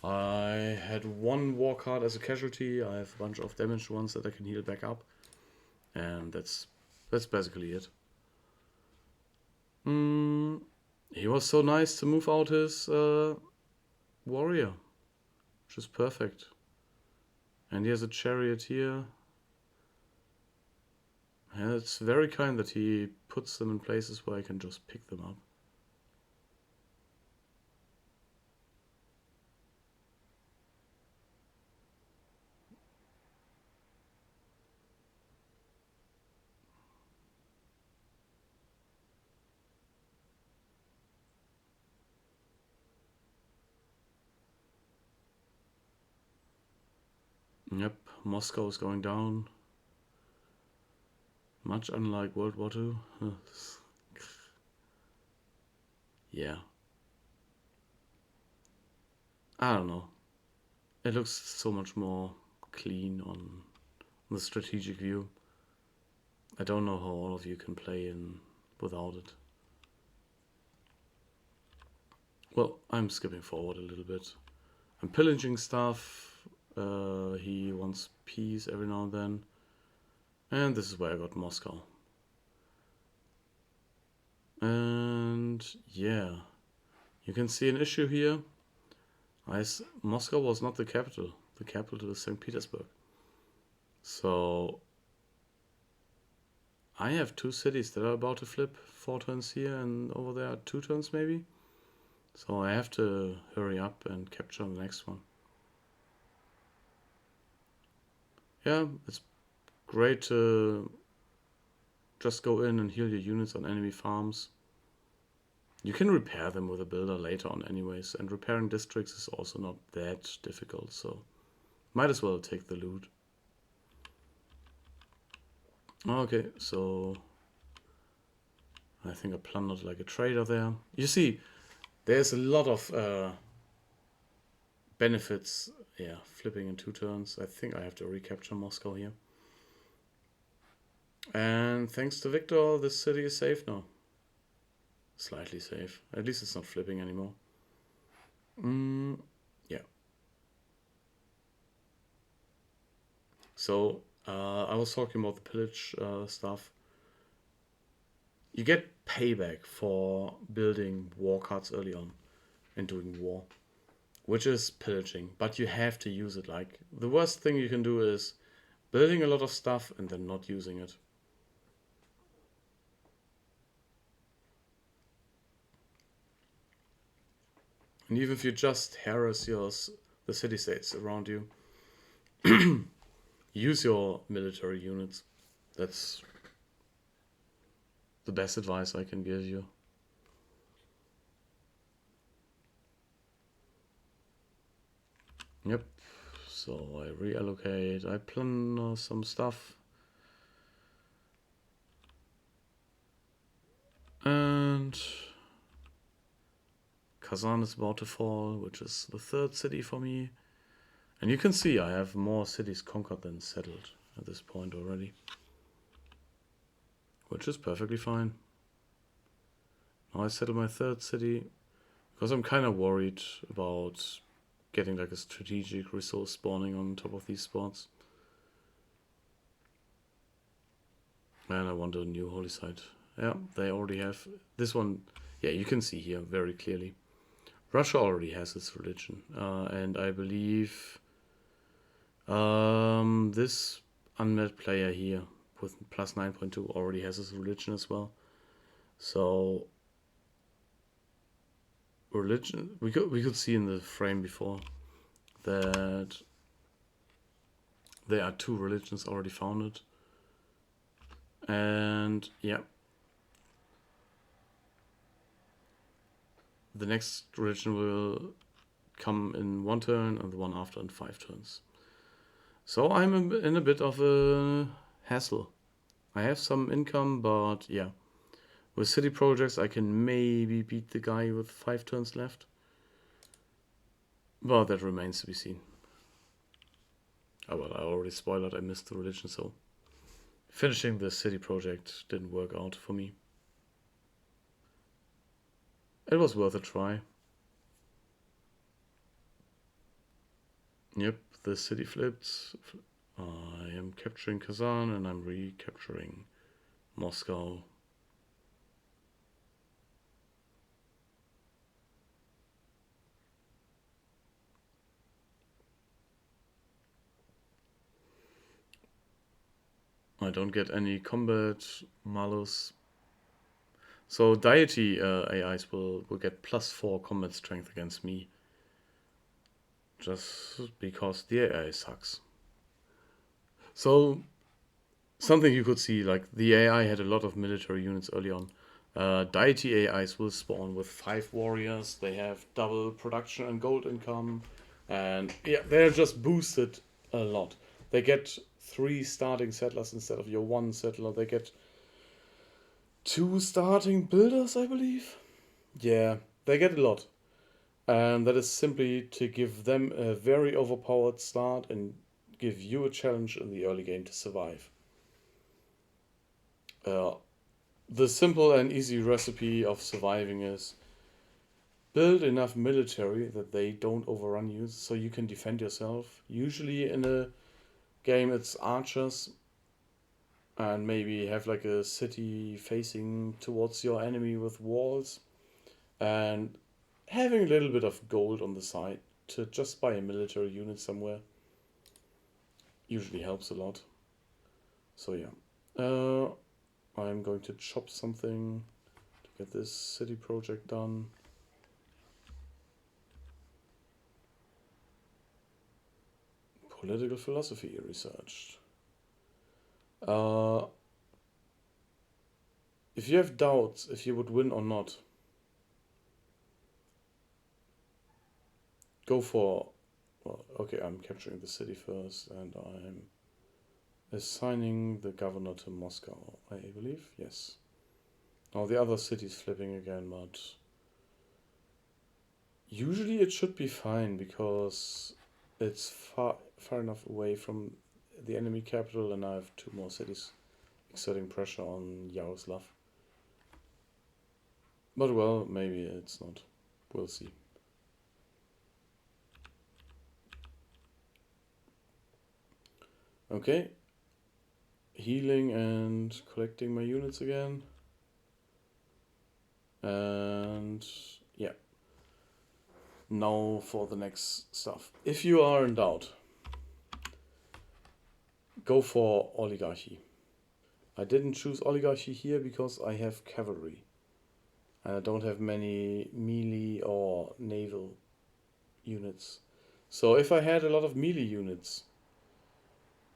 Speaker 1: I had 1 war card as a casualty. I have a bunch of damaged ones that I can heal back up. And that's basically it. He was so nice to move out his warrior, which is perfect. And he has a chariot here. Yeah, it's very kind that he puts them in places where I can just pick them up. Yep, Moscow is going down. Much unlike World War II. Yeah. I don't know. It looks so much more clean on the strategic view. I don't know how all of you can play in without it. Well, I'm skipping forward a little bit. I'm pillaging stuff. He wants peace every now and then. And this is where I got Moscow. And yeah, you can see an issue here. Moscow was not the capital. The capital is St. Petersburg. So I have two cities that are about to flip. 4 turns here and over there 2 turns maybe. So I have to hurry up and capture the next one. Yeah, it's great to just go in and heal your units on enemy farms. You can repair them with a builder later on anyways, and repairing districts is also not that difficult, so might as well take the loot. Okay, so I think I plundered like a trader there. You see, there's a lot of benefits, yeah, flipping in 2 turns. I think I have to recapture Moscow here. And thanks to Victor, this city is safe now. Slightly safe. At least it's not flipping anymore. Yeah. So, I was talking about the pillage stuff. You get payback for building war cards early on and doing war, which is pillaging, but you have to use it. Like, the worst thing you can do is building a lot of stuff and then not using it. And even if you just harass the city-states around you, use your military units. That's the best advice I can give you. Yep. So I reallocate. I plunder some stuff. And Kazan is about to fall, which is the 3rd city for me. And you can see I have more cities conquered than settled at this point already. Which is perfectly fine. Now I settle my 3rd city because I'm kind of worried about getting like a strategic resource spawning on top of these spots. And I want a new holy site. Yeah, they already have this one. Yeah, you can see here very clearly. Russia already has its religion, and I believe this unmet player here with plus 9.2 already has his religion as well. So religion, we could see in the frame before that there are 2 religions already founded, and yeah, the next religion will come in 1 turn and the one after in 5 turns. So I'm in a bit of a hassle. I have some income, but yeah, with city projects I can maybe beat the guy with 5 turns left, but that remains to be seen. Oh well, I already spoiled, I missed the religion, so finishing the city project didn't work out for me. It was worth a try. Yep, the city flipped. I am capturing Kazan and I'm recapturing Moscow. I don't get any combat malus. So Deity AIs will get +4 combat strength against me. Just because the AI sucks. So something you could see, like the AI had a lot of military units early on. Deity AIs will spawn with 5 warriors. They have double production and gold income. And yeah, they're just boosted a lot. They get 3 starting settlers instead of your 1 settler. They get 2 starting builders, I believe. Yeah, they get a lot. And that is simply to give them a very overpowered start and give you a challenge in the early game to survive. The simple and easy recipe of surviving is build enough military that they don't overrun you so you can defend yourself. Usually in a game it's archers, and maybe have like a city facing towards your enemy with walls, and having a little bit of gold on the side to just buy a military unit somewhere usually helps a lot. So yeah, I'm going to chop something to get this city project done. Political philosophy researched. If you have doubts if you would win or not, go for... Well, okay, I'm capturing the city first, and I'm assigning the governor to Moscow, I believe. Yes. Now the other city's flipping again, but usually it should be fine because it's far enough away from the enemy capital, and I have 2 more cities exerting pressure on Yaroslav. But well, maybe it's not. We'll see. Okay. Healing and collecting my units again. And yeah. Now for the next stuff. If you are in doubt, go for oligarchy. I didn't choose oligarchy here because I have cavalry. And I don't have many melee or naval units. So if I had a lot of melee units,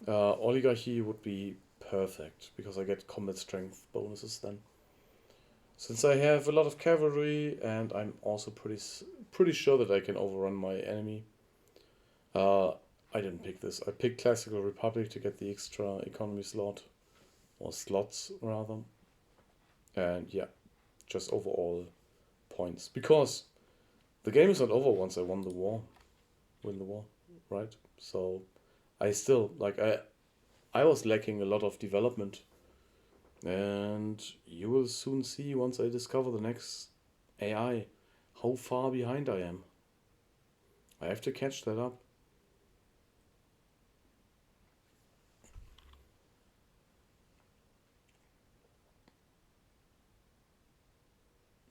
Speaker 1: oligarchy would be perfect because I get combat strength bonuses then. Since I have a lot of cavalry and I'm also pretty sure that I can overrun my enemy. I didn't pick this. I picked Classical Republic to get the extra economy slot, or slots rather. And yeah, just overall points, because the game is not over once I win the war, right? So I still, like, I was lacking a lot of development, and you will soon see once I discover the next AI how far behind I am. I have to catch that up.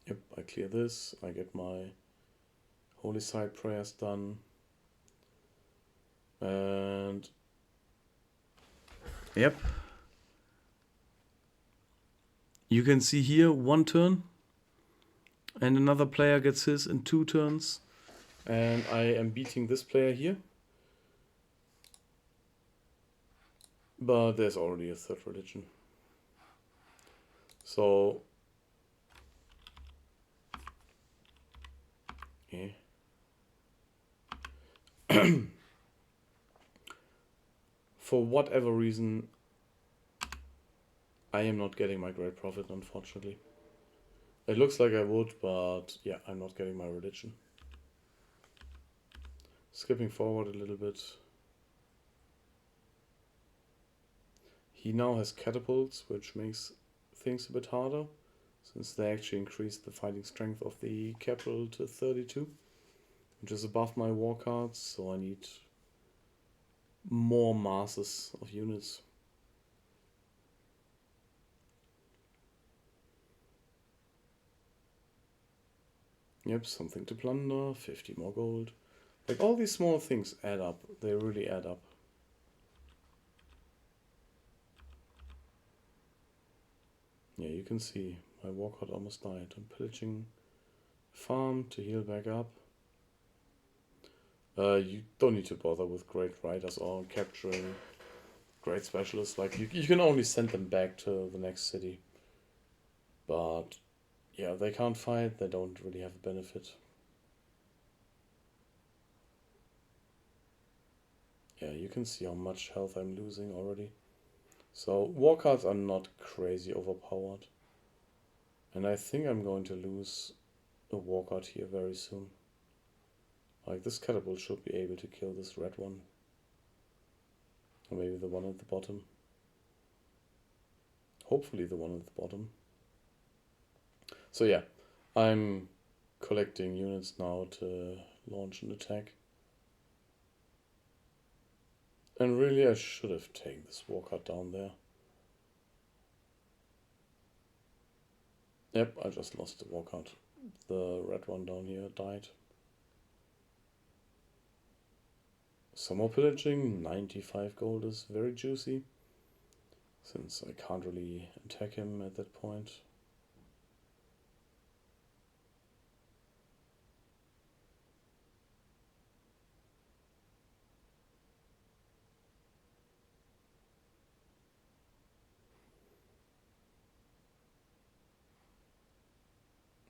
Speaker 1: Yep, I clear this, I get my holy site prayers done, and yep, you can see here 1 turn, and another player gets his in 2 turns, and I am beating this player here. But there's already a 3rd religion. So yeah. For whatever reason, I am not getting my great profit, unfortunately. It looks like I would, but yeah, I'm not getting my religion. Skipping forward a little bit. He now has catapults, which makes things a bit harder, since they actually increased the fighting strength of the capital to 32, which is above my war cards, so I need more masses of units. Yep, something to plunder, 50 more gold. Like, all these small things add up. They really add up. Yeah, you can see my walkout almost died. I'm pillaging farm to heal back up. You don't need to bother with great riders or capturing great specialists. Like, you can only send them back to the next city. But yeah, they can't fight, they don't really have a benefit. Yeah, you can see how much health I'm losing already. So war cards are not crazy overpowered. And I think I'm going to lose a war card here very soon. Like, this catapult should be able to kill this red one. Or maybe the one at the bottom. Hopefully the one at the bottom. So yeah, I'm collecting units now to launch an attack. And really I should have taken this war card down there. Yep, I just lost the war card. The red one down here died. Some more pillaging, 95 gold is very juicy. Since I can't really attack him at that point.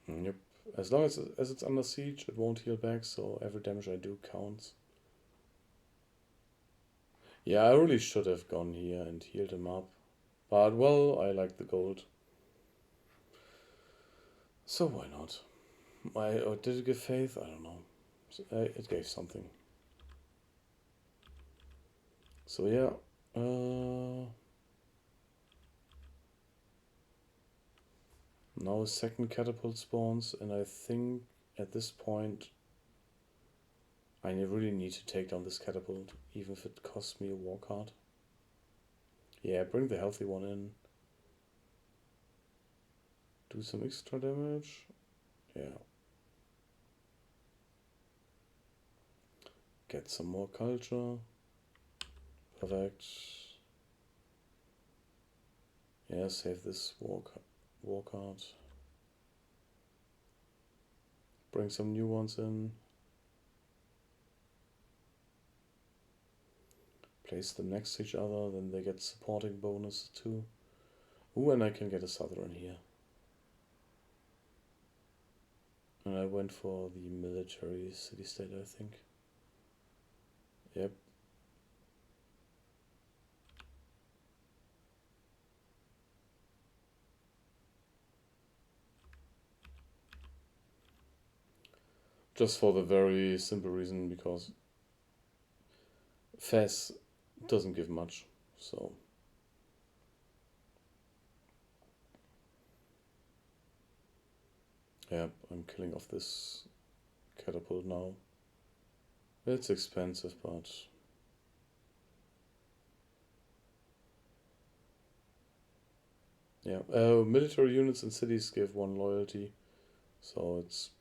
Speaker 1: Yep. As long as it's under siege, it won't heal back, so every damage I do counts. Yeah, I really should have gone here and healed him up. But, well, I like the gold. So why not? Did it give faith? I don't know. It gave something. So yeah. Now a second catapult spawns, and I think at this point I really need to take down this catapult, even if it costs me a war card. Yeah, bring the healthy one in. Do some extra damage. Yeah. Get some more culture. Perfect. Yeah, save this war card. Bring some new ones in. Place them next to each other, then they get supporting bonus too. Ooh, and I can get a southern here. And I went for the military city-state, I think. Yep. Just for the very simple reason, because Fez doesn't give much, so... Yeah, I'm killing off this catapult now. It's expensive, but... Yeah, military units in cities give 1 loyalty, so it's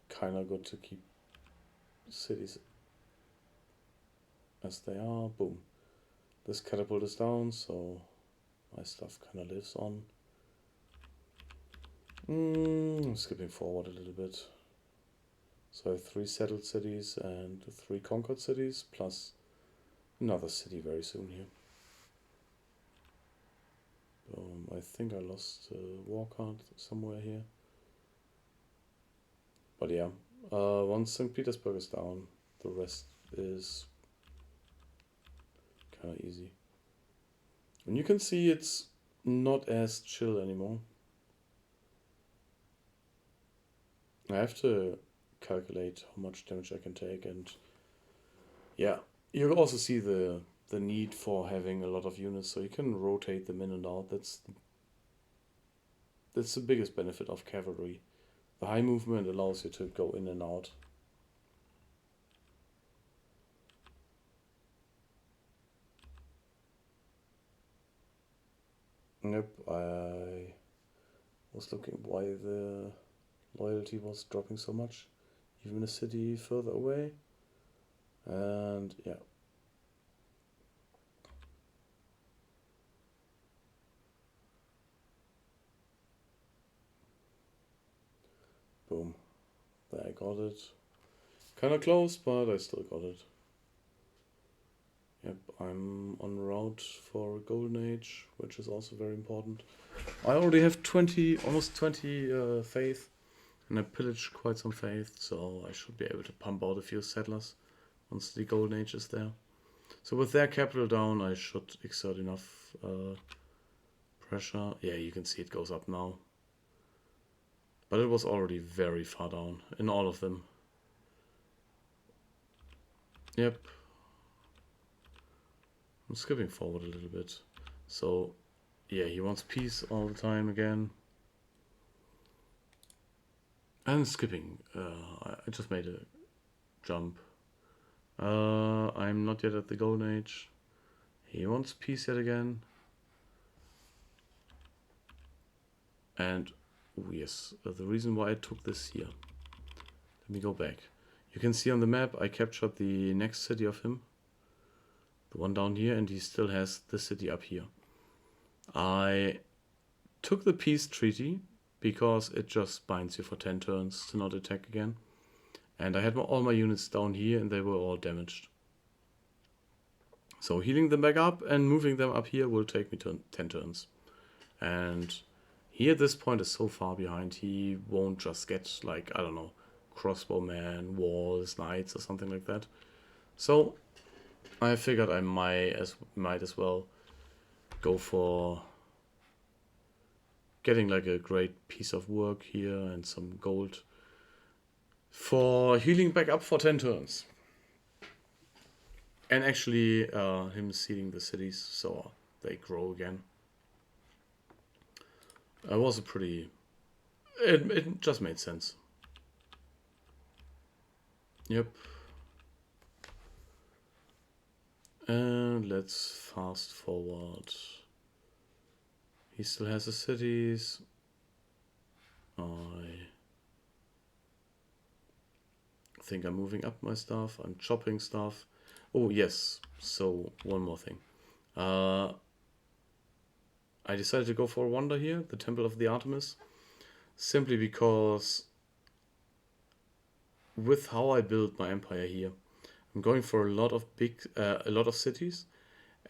Speaker 1: kinda good to keep cities as they are. Boom. This catapult is down, so my stuff kinda lives on. I'm skipping forward a little bit. So I have 3 settled cities and 3 conquered cities, plus another city very soon here. I think I lost a war card somewhere here. But yeah, once St. Petersburg is down, the rest is kind of easy. And you can see it's not as chill anymore. I have to calculate how much damage I can take, and yeah, you also see the need for having a lot of units, so you can rotate them in and out. That's the biggest benefit of cavalry. The high movement allows you to go in and out. Yep, I was looking why the loyalty was dropping so much, even a city further away. And yeah. I got it. Kinda close, but I still got it. Yep, I'm en route for Golden Age, which is also very important. I already have 20, almost 20 faith, and I pillaged quite some faith, so I should be able to pump out a few settlers once the Golden Age is there. So with their capital down, I should exert enough pressure. Yeah, you can see it goes up now. But it was already very far down in all of them. Yep. I'm skipping forward a little bit. So, yeah, he wants peace all the time again. And skipping. I just made a jump. I'm not yet at the Golden Age. He wants peace yet again. And, oh yes, the reason why I took this here. Let me go back. You can see on the map I captured the next city of him. The one down here, and he still has the city up here. I took the peace treaty because it just binds you for 10 turns to not attack again. And I had all my units down here and they were all damaged. So healing them back up and moving them up here will take me to 10 turns. And he at this point is so far behind, he won't just get like, I don't know, crossbowmen, walls, knights or something like that. So I figured I might as well go for getting like a great piece of work here and some gold for healing back up for 10 turns. And actually him seeding the cities so they grow again. It was a pretty... It just made sense. Yep. And let's fast forward. He still has the cities. I think I'm moving up my stuff. I'm chopping stuff. Oh yes, so one more thing. I decided to go for a wonder here, the Temple of the Artemis, simply because with how I build my empire here, I'm going for a lot of cities,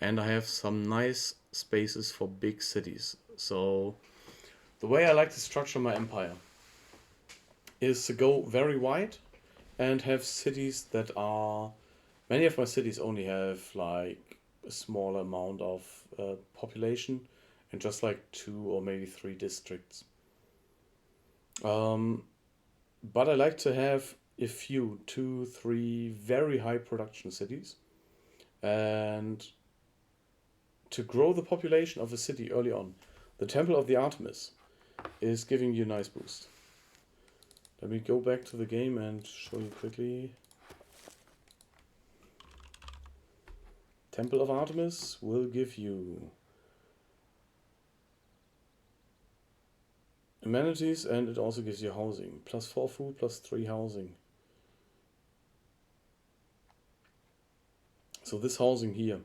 Speaker 1: and I have some nice spaces for big cities. So the way I like to structure my empire is to go very wide and have cities that are... Many of my cities only have like a small amount of population and just like 2 or maybe 3 districts. But I like to have a few, 2, 3 very high production cities, and to grow the population of a city early on. The Temple of the Artemis is giving you a nice boost. Let me go back to the game and show you quickly. Temple of Artemis will give you amenities, and it also gives you housing. +4 food, +3 housing. So this housing here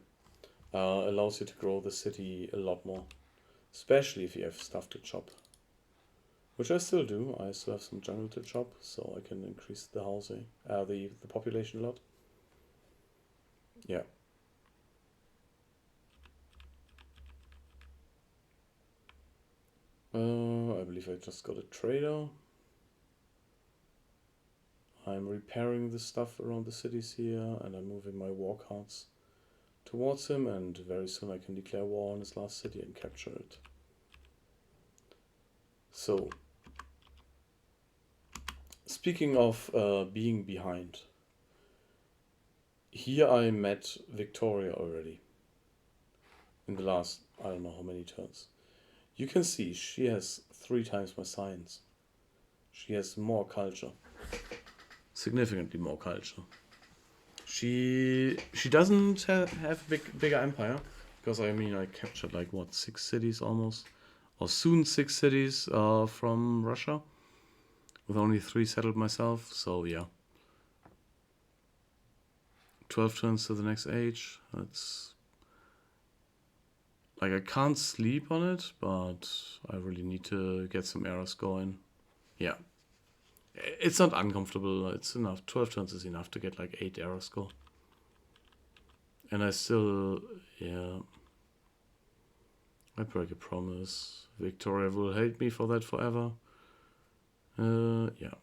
Speaker 1: allows you to grow the city a lot more. Especially if you have stuff to chop. Which I still do. I still have some jungle to chop, so I can increase the housing, the population a lot. Yeah. I believe I just got a trader. I'm repairing the stuff around the cities here, and I'm moving my war cards towards him, and very soon I can declare war on his last city and capture it. So, speaking of being behind, here I met Victoria already in the last, I don't know how many turns. You can see she has 3 times my science. She has more culture. Significantly more culture. She doesn't have a bigger empire, because I mean I captured like what, 6 cities almost, or soon 6 cities from Russia, with only 3 settled myself. So yeah, 12 turns to the next age. That's like I can't sleep on it, but I really need to get some errors going. Yeah, It's not uncomfortable. It's enough. 12 turns is enough to get like 8 error score. And I still, yeah. I break a promise. Victoria will hate me for that forever. Yeah.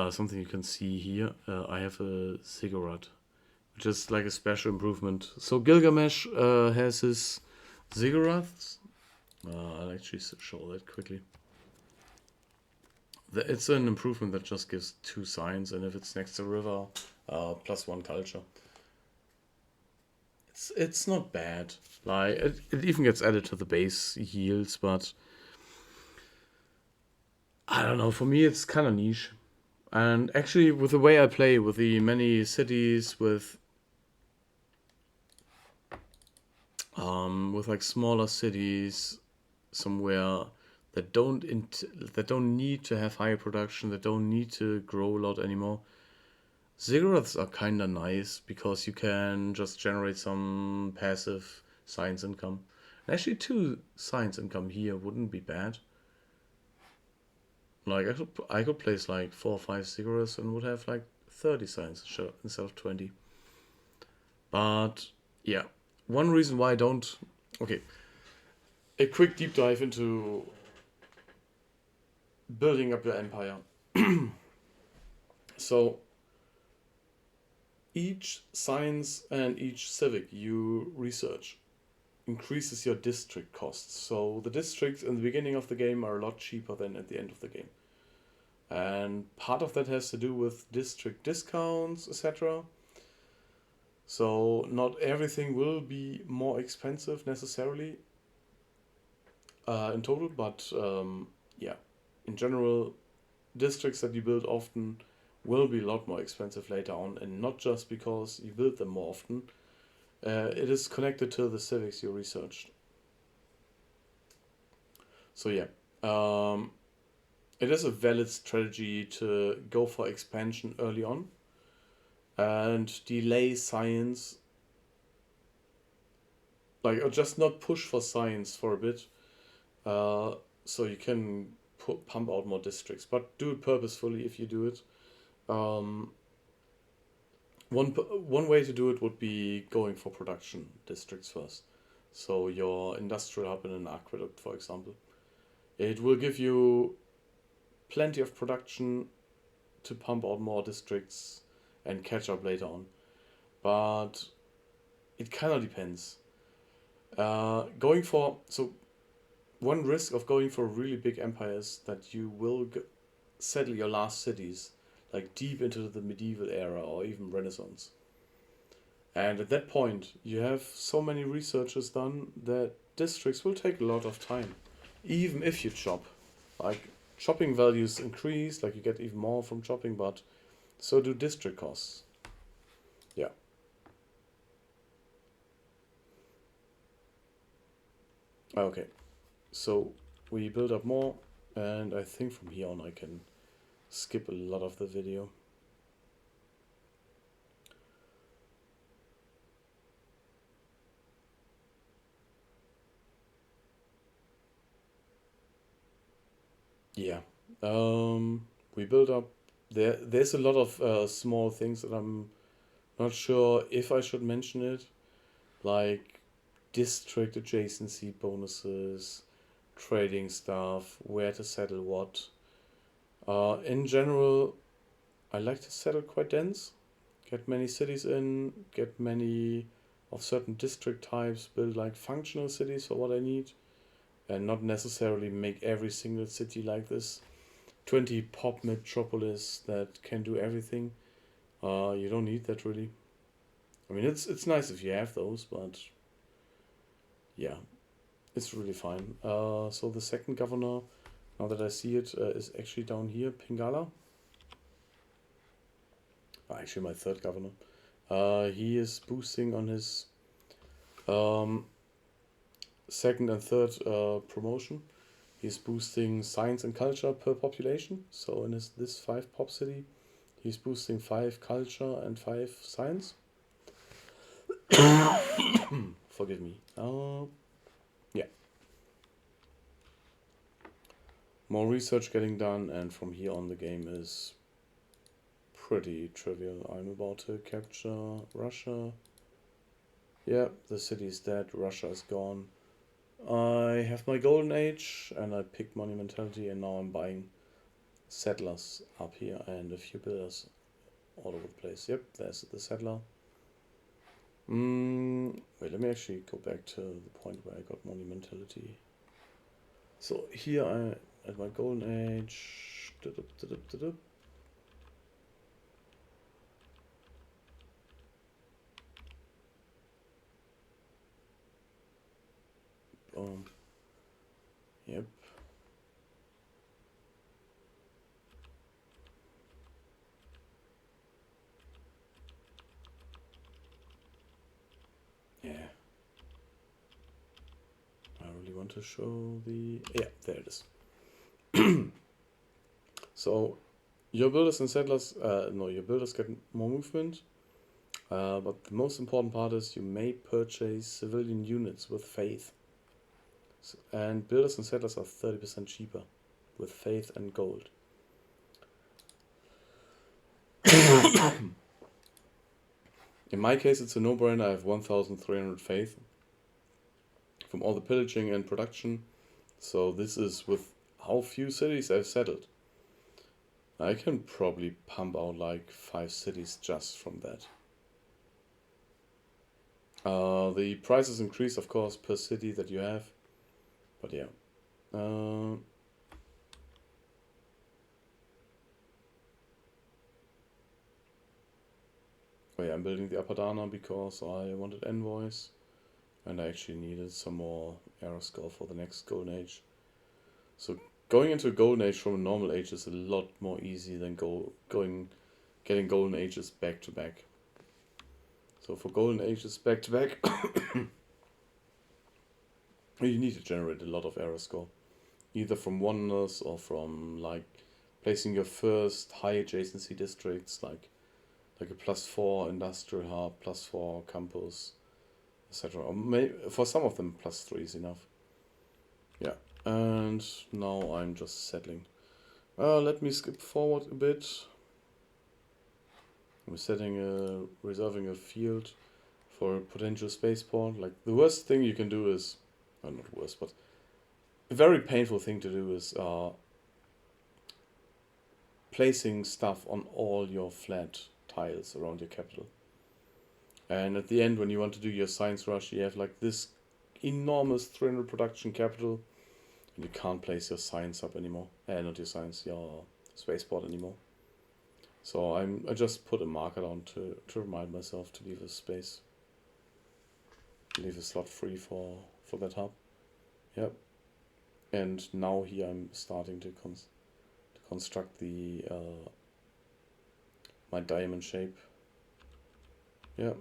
Speaker 1: Something you can see here. I have a ziggurat, which is like a special improvement. So Gilgamesh has his ziggurats. I'll actually show that quickly. It's an improvement that just gives 2 signs, and if it's next to a river, +1 culture. It's not bad. Like it even gets added to the base yields, but I don't know. For me, it's kind of niche. And actually, with the way I play, with the many cities, with like smaller cities somewhere that don't need to have higher production, that don't need to grow a lot anymore. Ziggurats are kind of nice because you can just generate some passive science income. And actually, 2 science income here wouldn't be bad. Like I could place like 4 or 5 ziggurats and would have like 30 science instead of 20. But yeah, one reason why I don't. Okay, a quick deep dive into building up your empire. So each science and each civic you research increases your district costs. So the districts in the beginning of the game are a lot cheaper than at the end of the game. And part of that has to do with district discounts, etc. So not everything will be more expensive necessarily in total, but yeah, in general, districts that you build often will be a lot more expensive later on, and not just because you build them more often. It is connected to the civics you researched. So yeah, it is a valid strategy to go for expansion early on and delay science, like or just not push for science for a bit, so you can pump out more districts, but do it purposefully if you do it. Um, one way to do it would be going for production districts first. So your industrial hub and an aqueduct, for example, it will give you plenty of production to pump out more districts and catch up later on. But it kind of depends. Going for so one risk of going for really big empires that you will settle your last cities like deep into the medieval era or even Renaissance. And at that point, you have so many researches done that districts will take a lot of time, even if you chop. Like chopping values increase, like you get even more from chopping, but so do district costs. Yeah. Okay. So we build up more, and I think from here on I can skip a lot of the video. Yeah. We build up. There's a lot of small things that I'm not sure if I should mention it, like district adjacency bonuses, trading stuff, where to settle what. In general, I like to settle quite dense, get many cities in, get many of certain district types, build like functional cities for what I need, and not necessarily make every single city like this 20 pop metropolis that can do everything. You don't need that really. I mean, it's nice if you have those, but yeah, it's really fine. So the second governor, now that I see it, is actually down here, Pingala. Actually, my third governor. He is boosting on his second and third promotion. He's boosting science and culture per population. So in this 5 pop city, he's boosting 5 culture and 5 science. Forgive me. Yeah. more research getting done, and from here on the game is pretty trivial. I'm about to capture Russia. Yeah, the city is dead, Russia is gone. I have my golden age and I picked monumentality, and now I'm buying settlers up here and a few builders all over the place. Yep, there's the settler. Wait, let me actually go back to the point where I got monumentality. So here I at my golden age. Yep. Yeah. I really want to show the... Yeah, there it is. So, your builders and settlers... no, your builders get more movement. But the most important part is you may purchase civilian units with faith. And builders and settlers are 30% cheaper with faith and gold. In my case, it's a no-brainer. I have 1,300 faith from all the pillaging and production. So this is with how few cities I've settled. I can probably pump out like 5 cities just from that. The prices increase, of course, per city that you have. But yeah. Oh yeah, I'm building the Apadana because I wanted envoys. And I actually needed some more era score for the next golden age. So going into a golden age from a normal age is a lot more easy than getting golden ages back to back. So for golden ages back to back, you need to generate a lot of era score, either from wonders or from like placing your first high adjacency districts, like a +4 industrial hub, +4 campus, etc. Or for some of them +3 is enough. Yeah, and now I'm just settling. Let me skip forward a bit. I'm reserving a field for a potential spaceport. Like, the worst thing you can do is, not worst, but a very painful thing to do is placing stuff on all your flat tiles around your capital. And at the end, when you want to do your science rush, you have like this enormous 300 production capital, and you can't place your science up anymore. Not your science, your spaceport anymore. So I just put a marker on to remind myself to leave a space, leave a slot free for that hub. Yep. And now here I'm starting to construct the my diamond shape. Yeah.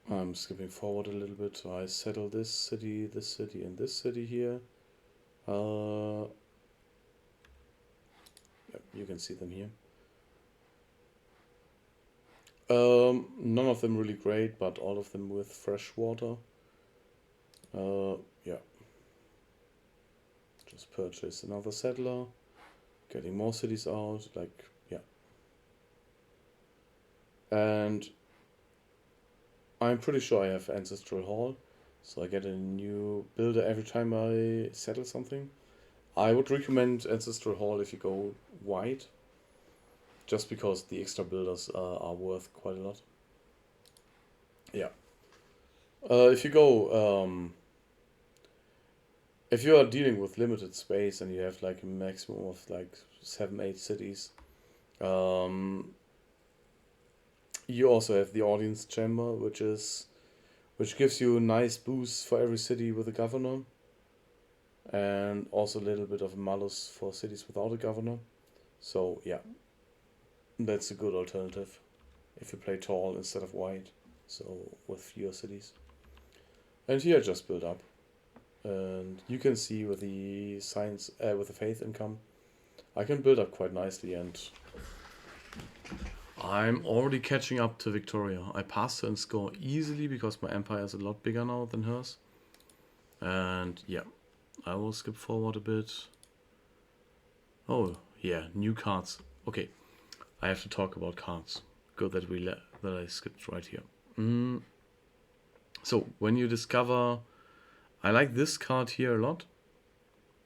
Speaker 1: I'm skipping forward a little bit. So I settle this city, and this city here. Yep, you can see them here. None of them really great, but all of them with fresh water. Yeah. Just purchase another settler, getting more cities out, like, yeah. And I'm pretty sure I have Ancestral Hall, so I get a new builder every time I settle something. I would recommend Ancestral Hall if you go wide, just because the extra builders are worth quite a lot. Yeah. If you are dealing with limited space and you have like a maximum of like 7-8 cities, you also have the audience chamber, which gives you a nice boost for every city with a governor, and also a little bit of a malus for cities without a governor. So yeah, that's a good alternative if you play tall instead of wide, so with fewer cities. And here I just build up, and you can see with the science, with the faith income, I can build up quite nicely, and I'm already catching up to Victoria. I passed her in score easily because my empire is a lot bigger now than hers. And yeah, I will skip forward a bit. Oh, yeah, new cards. Okay, I have to talk about cards. Good that I skipped right here. So, when you discover... I like this card here a lot.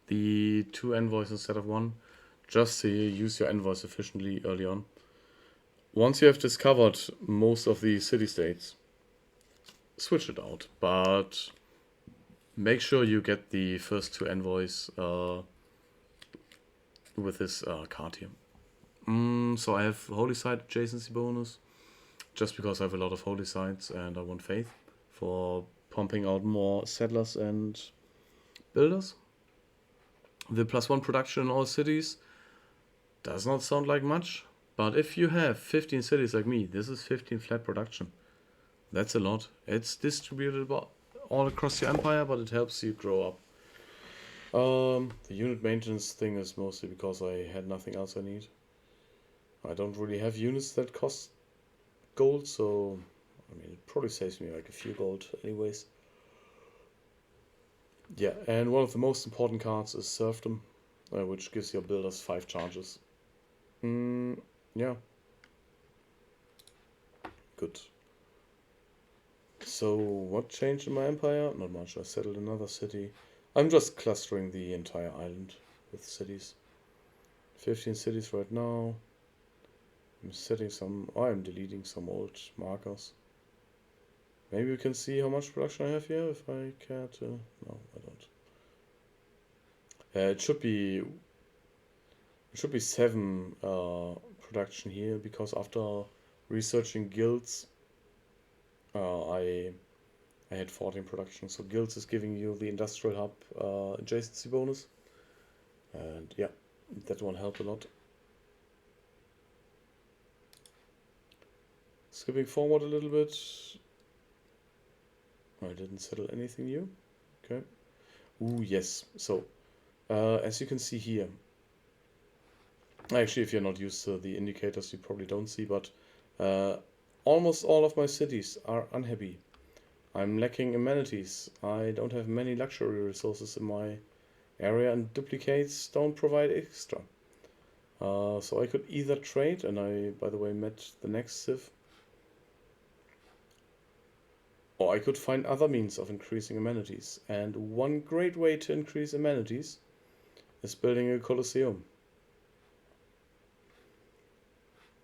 Speaker 1: The 2 envoys instead of 1. Just to use your envoys efficiently early on. Once you have discovered most of the city-states, switch it out. But make sure you get the first 2 envoys with this card here. So I have Holy Site adjacency bonus, just because I have a lot of Holy Sites and I want Faith for pumping out more settlers and builders. The +1 production in all cities does not sound like much, but if you have 15 cities like me, this is 15 flat production. That's a lot. It's distributed all across your empire, but it helps you grow up. The unit maintenance thing is mostly because I had nothing else I need. I don't really have units that cost gold, so I mean it probably saves me like a few gold anyways. Yeah, and one of the most important cards is Serfdom, which gives your builders 5 charges. Yeah. Good. So, what changed in my empire? Not much. I settled another city. I'm just clustering the entire island with cities. 15 cities right now. I'm deleting some old markers. Maybe we can see how much production I have here if I care to. No, I don't. It should be 7 production here, because after researching guilds, I had 14 production. So guilds is giving you the industrial hub adjacency bonus, and yeah, that one helped a lot. Skipping forward a little bit. I didn't settle anything new. Okay. Ooh, yes. So, as you can see here, actually, if you're not used to the indicators, you probably don't see, but almost all of my cities are unhappy. I'm lacking amenities. I don't have many luxury resources in my area, and duplicates don't provide extra. So I could either trade, and I, by the way, met the next civ, or I could find other means of increasing amenities. And one great way to increase amenities is building a Colosseum.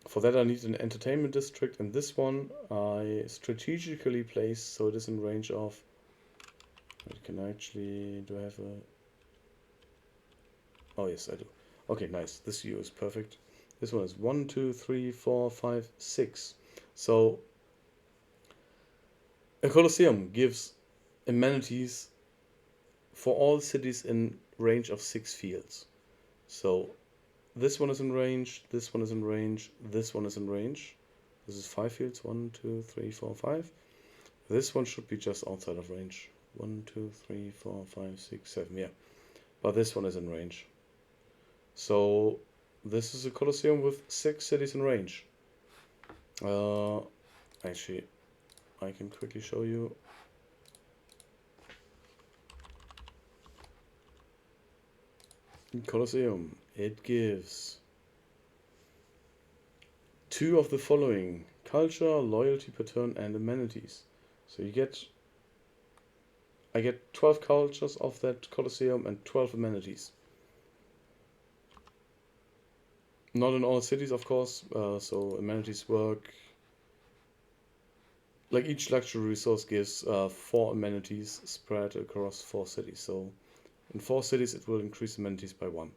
Speaker 1: For that I need an entertainment district, and this one I strategically place so it is in range of... Can I actually... do I have a... Oh yes, I do. Okay, nice. This view is perfect. This one is 1, 2, 3, 4, 5, 6. So a Colosseum gives amenities for all cities in range of 6 fields. So this one is in range, this one is in range, this one is in range. This is 5 fields, 1, 2, 3, 4, 5. This one should be just outside of range. 1, 2, 3, 4, 5, 6, 7, yeah. But this one is in range. So this is a Colosseum with 6 cities in range. Actually, I can quickly show you. Colosseum, it gives 2 of the following: culture, loyalty per turn, and amenities. So I get 12 cultures of that Colosseum and 12 amenities. Not in all cities, of course, so amenities work. Like each luxury resource gives 4 amenities spread across 4 cities. So in 4 cities it will increase amenities by 1.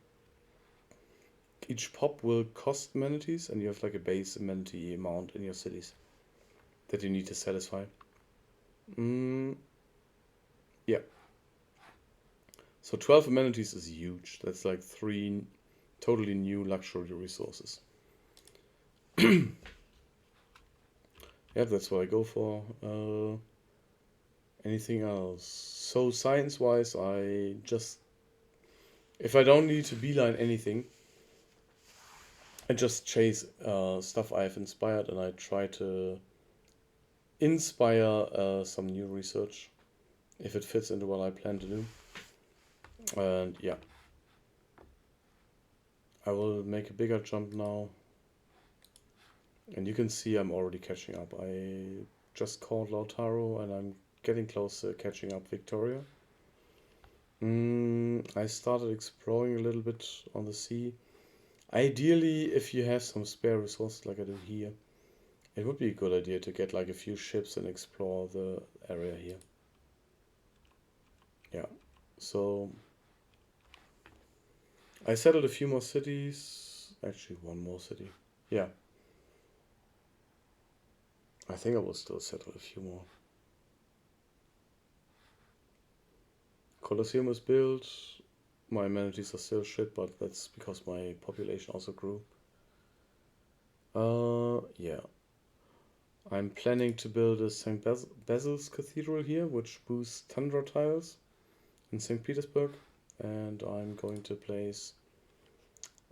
Speaker 1: Each pop will cost amenities, and you have like a base amenity amount in your cities that you need to satisfy. Yeah. So 12 amenities is huge. That's like 3 totally new luxury resources. Yeah, that's what I go for. Anything else? So science-wise, if I don't need to beeline anything, I just chase stuff I've inspired, and I try to inspire some new research if it fits into what I plan to do. And yeah, I will make a bigger jump now. And you can see I'm already catching up. I just caught Lautaro and I'm getting close to catching up Victoria. I started exploring a little bit on the sea. Ideally, if you have some spare resources like I do here, it would be a good idea to get like a few ships and explore the area here. Yeah, so I settled a few more cities. Actually, one more city. Yeah, I think I will still settle a few more. Colosseum is built. My amenities are still shit, but that's because my population also grew. Yeah. I'm planning to build a St. Basil's Cathedral here, which boosts Tundra tiles in St. Petersburg. And I'm going to place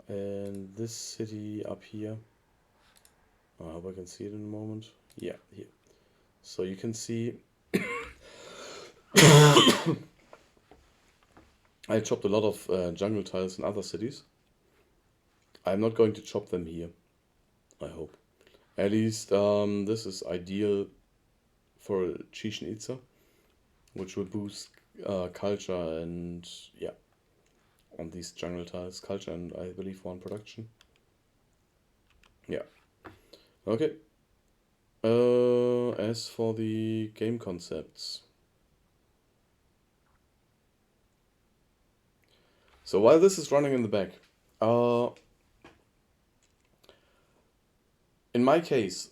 Speaker 1: in this city up here. I hope I can see it in a moment. Yeah, here. So you can see I chopped a lot of jungle tiles in other cities. I'm not going to chop them here, I hope. At least this is ideal for Chichen Itza, which will boost culture and, yeah, on these jungle tiles. Culture and I believe one production. Yeah. Okay. As for the game concepts. So while this is running in the back, in my case,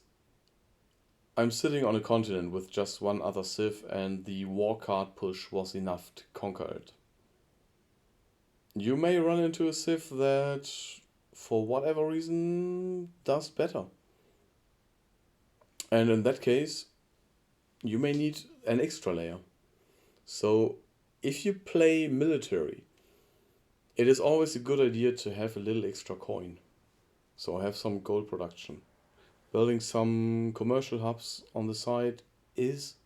Speaker 1: I'm sitting on a continent with just one other civ, and the war card push was enough to conquer it. You may run into a civ that, for whatever reason, does better. And in that case, you may need an extra layer. So, if you play military, it is always a good idea to have a little extra coin. So, have some gold production. Building some commercial hubs on the side is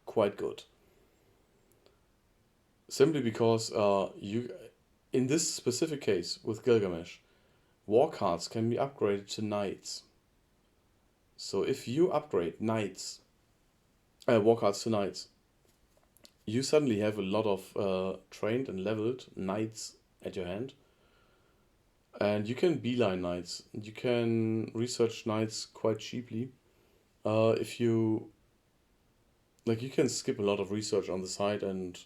Speaker 1: quite good. Simply because in this specific case with Gilgamesh, war cards can be upgraded to knights. So if you upgrade knights, war cards to knights, you suddenly have a lot of trained and leveled knights at your hand. And you can beeline knights. You can research knights quite cheaply. If you like, you can skip a lot of research on the side and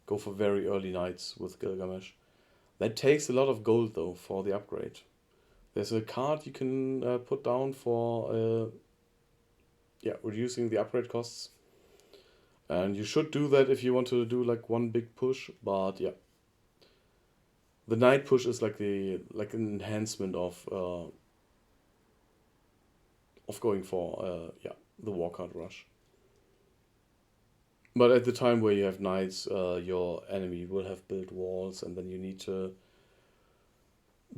Speaker 1: go for very early knights with Gilgamesh. That takes a lot of gold though for the upgrade. There's a card you can put down for reducing the upgrade costs. And you should do that if you want to do like one big push, but yeah. The knight push is like an enhancement of going for the war card rush. But at the time where you have knights, your enemy will have built walls, and then you need to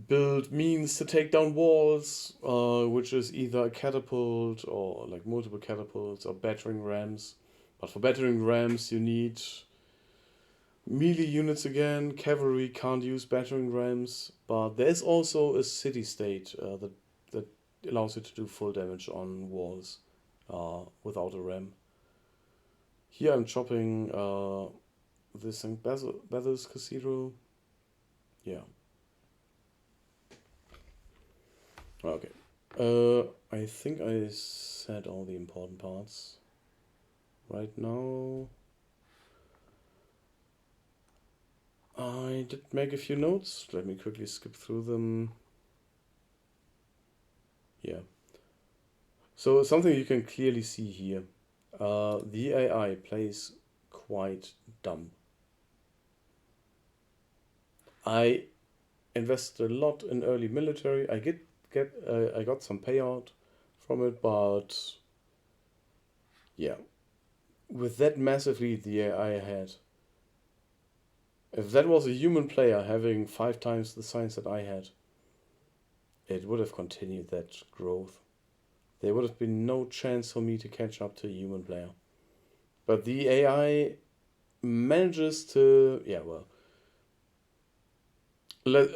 Speaker 1: build means to take down walls, which is either a catapult or like multiple catapults or battering rams. But for battering rams, you need melee units again. Cavalry can't use battering rams, but there's also a city state that allows you to do full damage on walls without a ram. Here I'm chopping the St. Basil's Cathedral. Yeah. Okay. I think I said all the important parts. Right now, I did make a few notes. Let me quickly skip through them. Yeah. So something you can clearly see here. The AI plays quite dumb. I invested a lot in early military. I got some payout from it, but yeah, with that massive lead the AI had, if that was a human player having 5 times the science that I had, it would have continued that growth. There would have been no chance for me to catch up to a human player. But the AI manages to, yeah, well, let,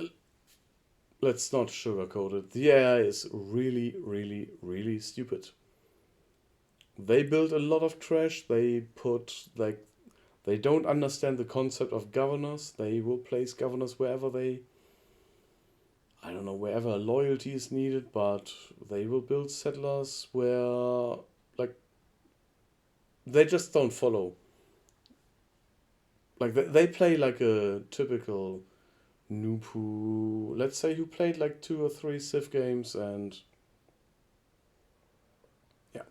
Speaker 1: let's not sugarcoat it. The AI is really, really, really stupid. They build a lot of trash. They don't understand the concept of governors. They will place governors wherever I don't know, wherever loyalty is needed, but they will build settlers where, like, they just don't follow. Like, they play like a typical noob who, let's say, who played like 2 or 3 Civ games and, yeah.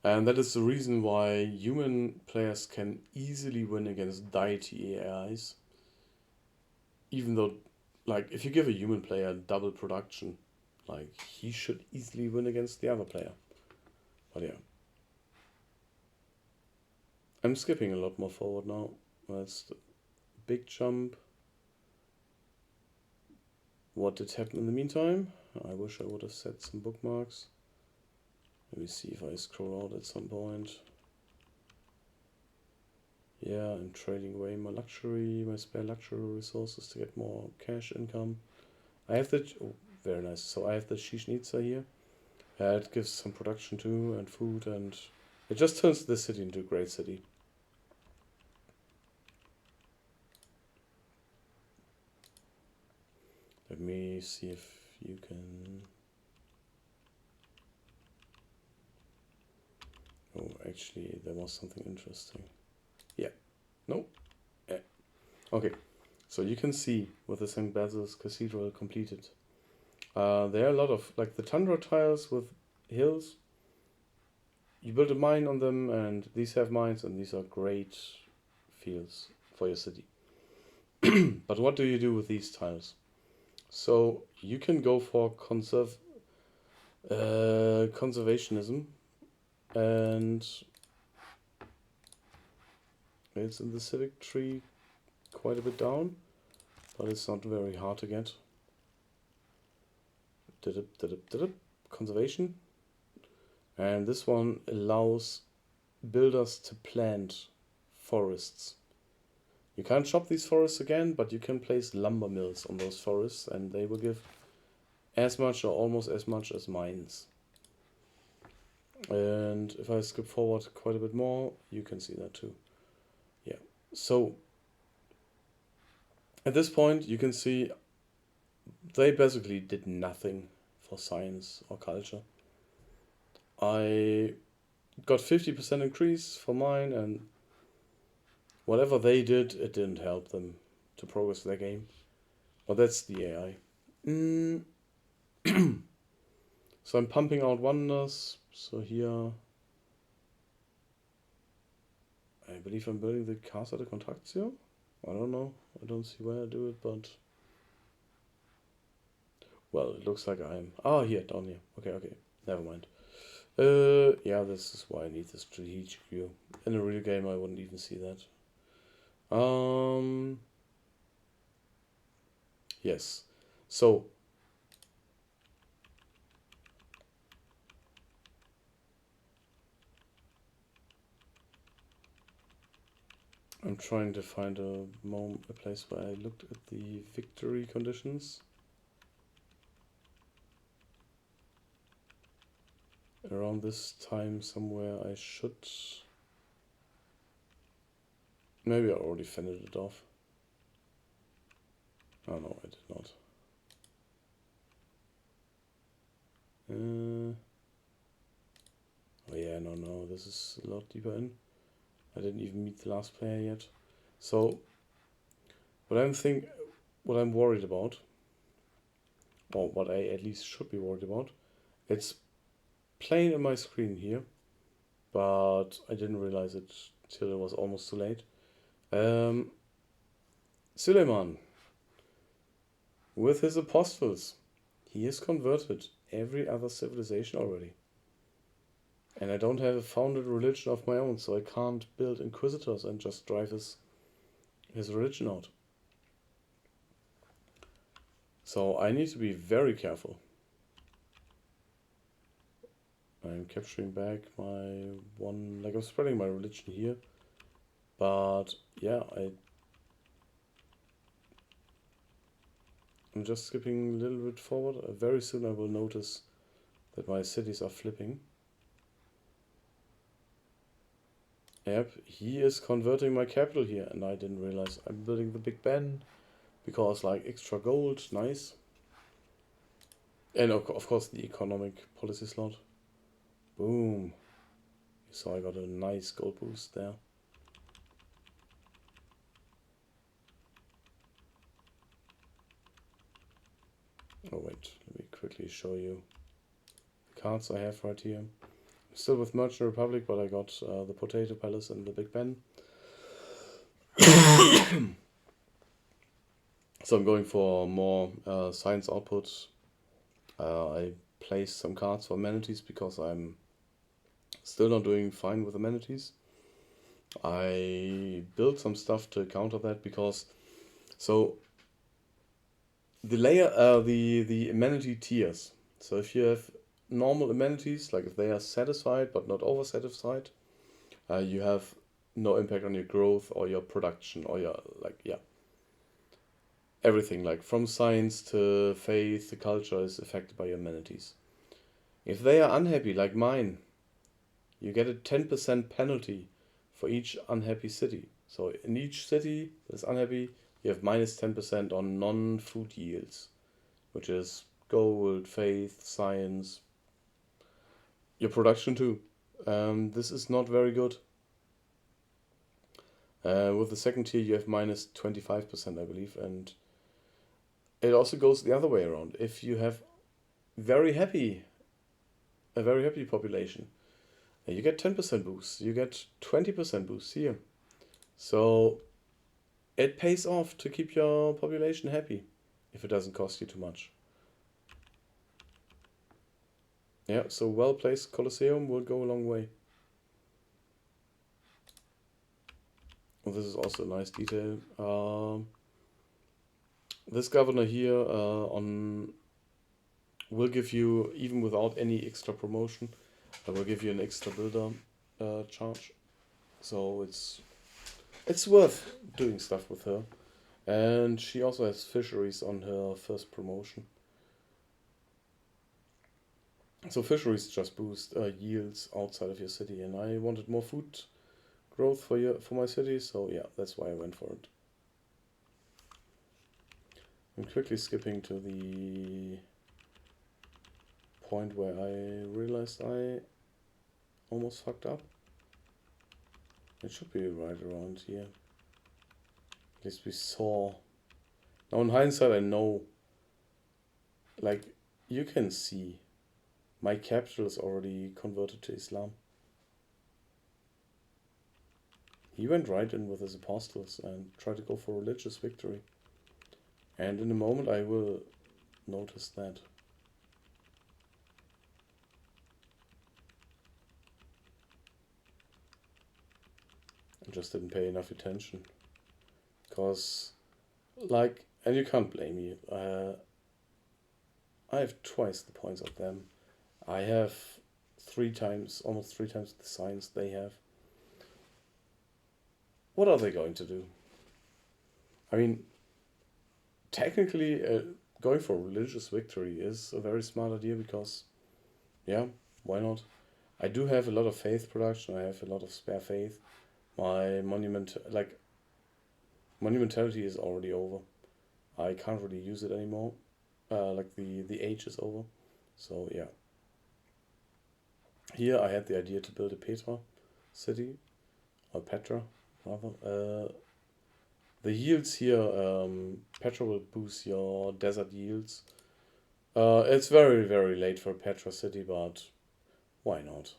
Speaker 1: And that is the reason why human players can easily win against Deity AIs. Even though, like, if you give a human player double production, like, he should easily win against the other player. But yeah. I'm skipping a lot more forward now. That's the big jump. What did happen in the meantime? I wish I would have set some bookmarks. Let me see if I scroll out at some point. Yeah, I'm trading away my spare luxury resources to get more cash income. I have the, oh, very nice. So I have the Shishnitsa here. It gives some production too and food, and it just turns this city into a great city. Let me see if you can. Oh, actually, there was something interesting. Yeah. No. Yeah. Okay. So you can see with the St. Basil's Cathedral completed. There are a lot of, like, the tundra tiles with hills. You build a mine on them, and these have mines, and these are great fields for your city. But what do you do with these tiles? So you can go for conservationism, and it's in the civic tree quite a bit down, but it's not very hard to get. Conservation. And this one allows builders to plant forests. You can't chop these forests again, but you can place lumber mills on those forests, and they will give as much or almost as much as mines. And if I skip forward quite a bit more, you can see that too. Yeah. So at this point, you can see they basically did nothing for science or culture. I got 50% increase for mine, and whatever they did, it didn't help them to progress their game. But that's the AI. So I'm pumping out wonders. So here, I believe I'm building the Casa de Contractio. I don't know. I don't see where I do it, but, well, it looks like I'm. Oh, here, down here. Okay. Never mind. Yeah, this is why I need the strategic view. In a real game, I wouldn't even see that. Yes. So I'm trying to find a place where I looked at the victory conditions. Around this time somewhere I should. Maybe I already finished it off. Oh no, I did not. Oh yeah, no, this is a lot deeper in. I didn't even meet the last player yet. So, what I'm worried about, or what I at least should be worried about, it's plain in my screen here, but I didn't realize it till it was almost too late. Suleiman, with his apostles, he has converted every other civilization already. And I don't have a founded religion of my own, so I can't build inquisitors and just drive his religion out. So I need to be very careful. I'm capturing back my one, like I'm spreading my religion here. But yeah, I'm just skipping a little bit forward. Very soon I will notice that my cities are flipping. Yep, he is converting my capital here, and I didn't realize I'm building the Big Ben because like extra gold, nice. And of course the economic policy slot. Boom. So I got a nice gold boost there. Oh wait, let me quickly show you the cards I have right here. Still with Merchant Republic, but I got the Potato Palace and the Big Ben. So I'm going for more science output. I placed some cards for amenities because I'm still not doing fine with amenities. I built some stuff to counter that because so the amenity tiers. So if you have normal amenities, like if they are satisfied but not over satisfied, you have no impact on your growth or your production or your everything, like from science to faith to culture is affected by your amenities. If they are unhappy, like mine, you get a 10% penalty for each unhappy city. So in each city that's unhappy, you have minus 10% on non-food yields, which is gold, faith, science, your production too. This is not very good. With the second tier, you have minus 25%, I believe, and it also goes the other way around. If you have very happy, a very happy population, you get 10% boost, you get 20% boost here. So it pays off to keep your population happy if it doesn't cost you too much. Yeah, so well-placed Colosseum will go a long way. Well, this is also a nice detail. This governor here will give you, even without any extra promotion, I will give you an extra builder charge. So it's worth doing stuff with her. And she also has fisheries on her first promotion. So fisheries just boost yields outside of your city, and I wanted more food growth for my city, so yeah, that's why I went for it. I'm quickly skipping to the point where I realized I almost fucked up. It should be right around here. At least we saw. Now in hindsight I know, like, you can see my capital is already converted to Islam. He went right in with his apostles and tried to go for religious victory. And in a moment I will notice that. I just didn't pay enough attention. Because, like, and you can't blame me. I have twice the points of them. I have almost three times the science they have. What are they going to do? I mean, technically, going for religious victory is a very smart idea because, yeah, why not? I do have a lot of faith production. I have a lot of spare faith. My monumentality is already over. I can't really use it anymore. Like the age is over. So yeah. Here I had the idea to build a Petra city, or Petra rather. The yields here, Petra will boost your desert yields. It's very, very late for Petra city, but why not?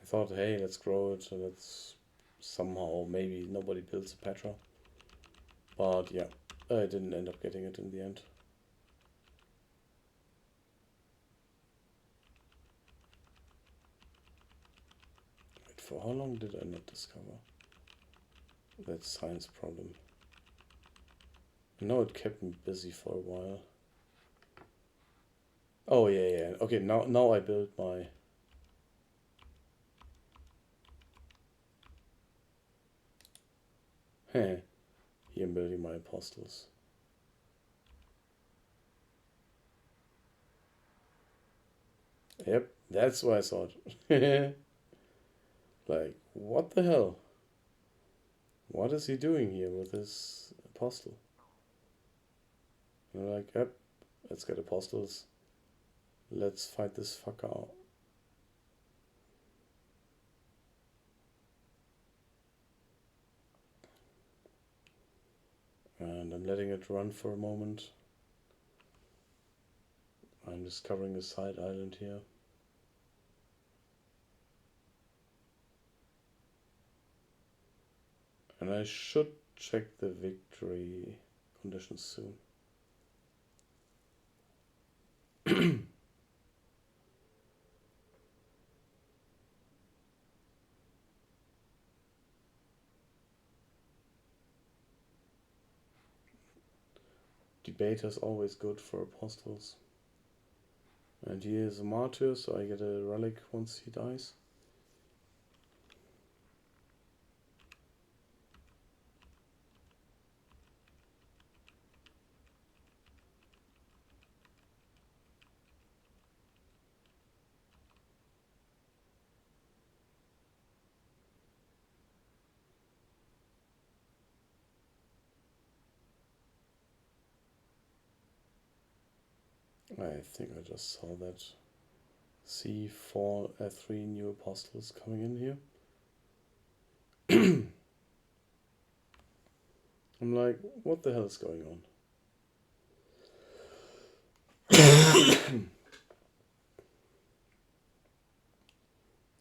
Speaker 1: I thought, hey, let's grow it, and let's somehow, maybe nobody builds a Petra. But yeah, I didn't end up getting it in the end. Wait, for how long did I not discover that science problem? I know it kept me busy for a while. Oh yeah, yeah. Okay, now I build my. Here I'm building my apostles. Yep, that's what I thought. Like, what the hell? What is he doing here with his apostle? And I'm like, yep, let's get apostles. Let's fight this fucker out. And I'm letting it run for a moment. I'm discovering a side island here. And I should check the victory conditions soon. Debate is always good for apostles. And he is a martyr, so I get a relic once he dies. I think I just saw that. C4 F3 new apostles coming in here. I'm like, what the hell is going on?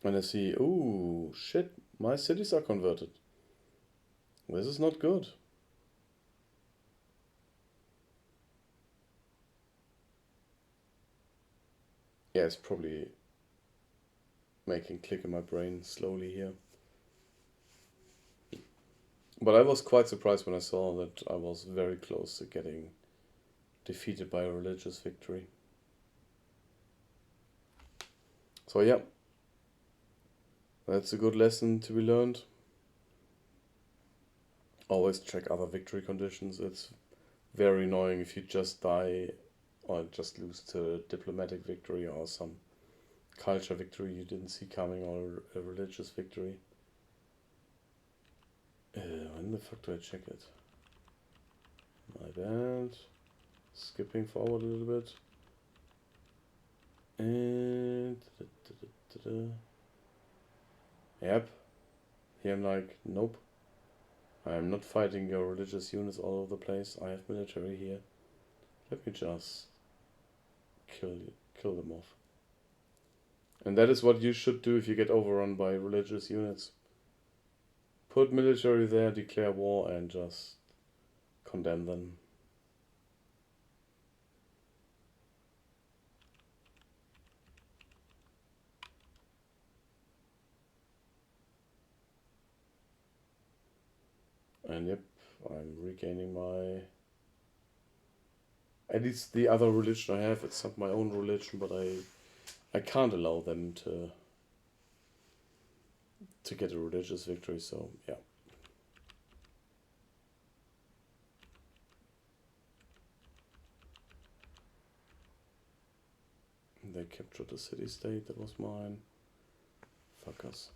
Speaker 1: And I see, ooh, shit, my cities are converted. This is not good. Yeah, it's probably making click in my brain slowly here. But I was quite surprised when I saw that I was very close to getting defeated by a religious victory. So yeah, that's a good lesson to be learned. Always check other victory conditions. It's very annoying if you just die or just lose to a diplomatic victory or some culture victory you didn't see coming or a religious victory. When the fuck do I check it? My bad. Skipping forward a little bit. And yep. Here I'm like, nope. I'm not fighting your religious units all over the place. I have military here. Let me just kill them off. And that is what you should do if you get overrun by religious units. Put military there, declare war, and just condemn them. And yep, I'm regaining my... At least the other religion I have, it's not my own religion, but I can't allow them to get a religious victory, so yeah. They captured the city-state that was mine. Fuckers.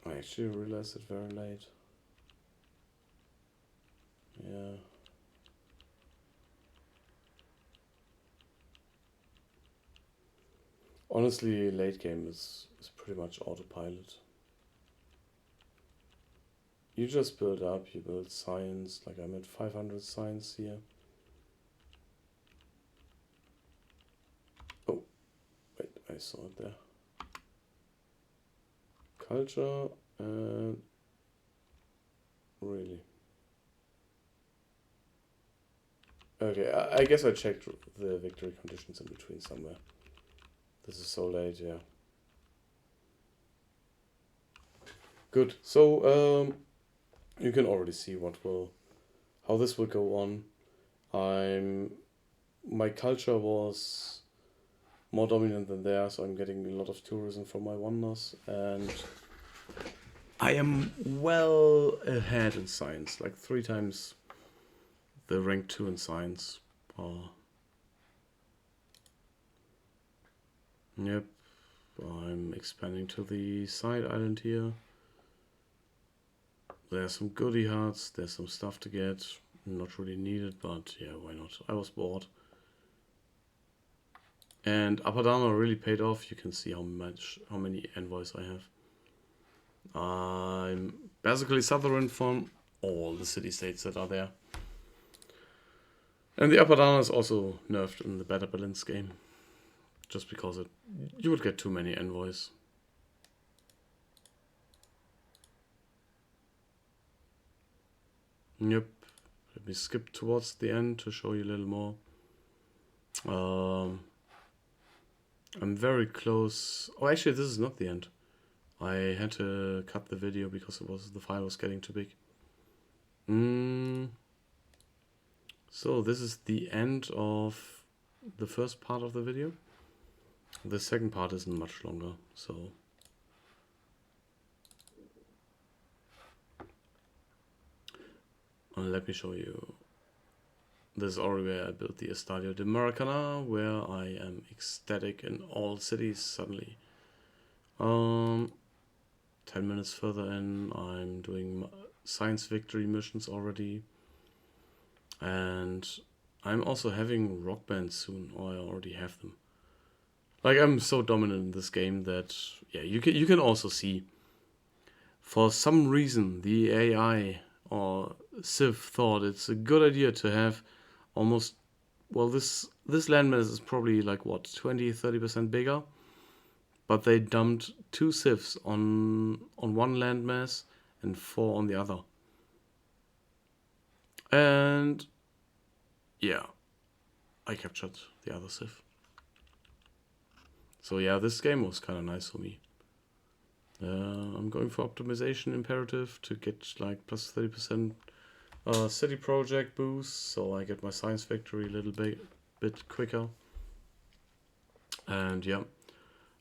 Speaker 1: I actually realized it very late. Yeah. Honestly, late game is pretty much autopilot. You just build up, you build science, like I'm at 500 science here. Oh, wait, I saw it there. Culture and... Really? Okay, I guess I checked the victory conditions in between somewhere. This is so late, yeah. Good. So, you can already see how this will go on. My culture was more dominant than theirs, so I'm getting a lot of tourism from my wonders, and I am well ahead in science, like 3 times the rank 2 in science. Yep, I'm expanding to the side island here. There's some goodie hearts, there's some stuff to get. Not really needed, but yeah, why not? I was bored. And Apadana really paid off. You can see how many envoys I have. I'm basically Southern from all the city-states that are there. And the Apadana is also nerfed in the Better Balance game. Just because you would get too many envoys. Yep. Let me skip towards the end to show you a little more. I'm very close. Oh, actually, this is not the end. I had to cut the video because the file was getting too big. So this is the end of the first part of the video. The second part isn't much longer, so let me show you. This is already where I built the Estadio de Maracana, where I am ecstatic in all cities suddenly. 10 minutes further in, I'm doing science victory missions already. And I'm also having rock bands soon, or I already have them. Like, I'm so dominant in this game that, yeah, you can also see. For some reason, the AI or Civ thought it's a good idea to have almost, well, this landmass is probably like, what, 20-30% bigger? But they dumped 2 civs on one landmass and 4 on the other. And yeah, I captured the other civ. So yeah, this game was kind of nice for me. I'm going for optimization imperative to get like plus 30% city project boost, so I get my science victory a little bit quicker. And yeah,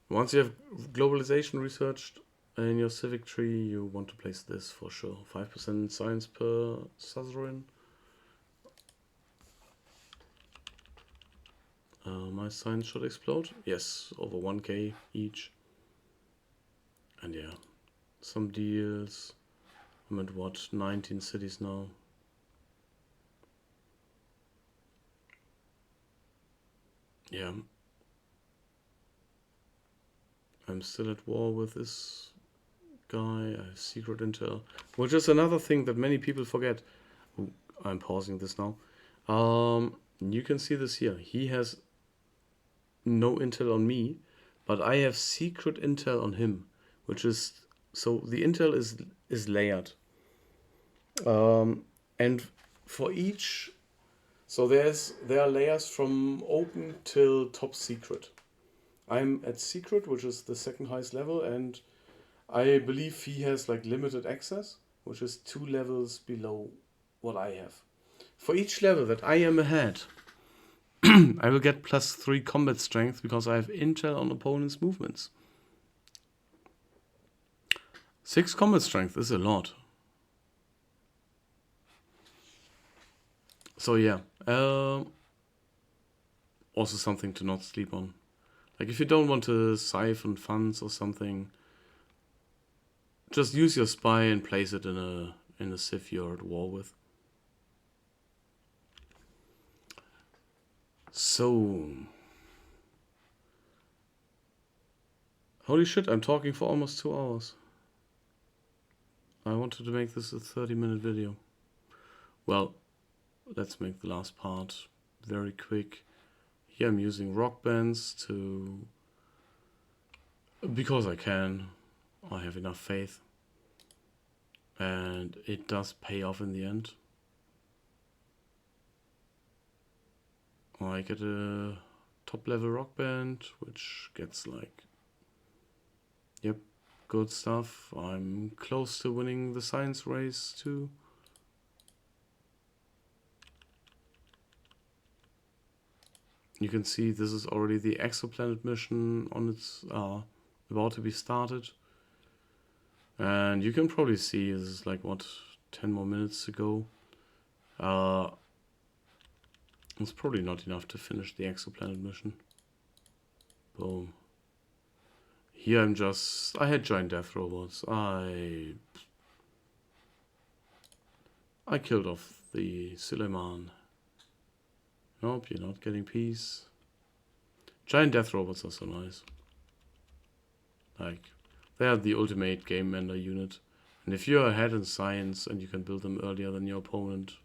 Speaker 1: once you have globalization researched in your civic tree, you want to place this for sure. 5% science per suzerain. My science should explode. Yes, over 1k each. And yeah, some deals. I'm at what, 19 cities now. Yeah. I'm still at war with this guy. I have secret intel, which is another thing that many people forget. Ooh, I'm pausing this now. You can see this here. He has no intel on me, but I have secret intel on him, which is, so the intel is layered. And for each, so there are layers from open till top secret. I'm at secret, which is the second highest level, and I believe he has like limited access, which is 2 levels below what I have. For each level that I am ahead, I will get plus 3 combat strength because I have intel on opponents' movements. 6 combat strength is a lot. So yeah, also something to not sleep on. Like if you don't want to siphon funds or something, just use your spy and place it in a civ you're at war with. So, holy shit, I'm talking for almost 2 hours. I wanted to make this a 30-minute video. Well, let's make the last part very quick. Here I'm using rock bands because I can. I have enough faith. And it does pay off in the end. I get a top level rock band, which gets like, yep, good stuff. I'm close to winning the science race too. You can see this is already the exoplanet mission on its about to be started. And you can probably see this is like, what, 10 more minutes to go. It's probably not enough to finish the exoplanet mission. Boom. Here I had giant death robots. I killed off the Suleiman. Nope, you're not getting peace. Giant death robots are so nice. Like, they are the ultimate game ender unit. And if you're ahead in science and you can build them earlier than your opponent,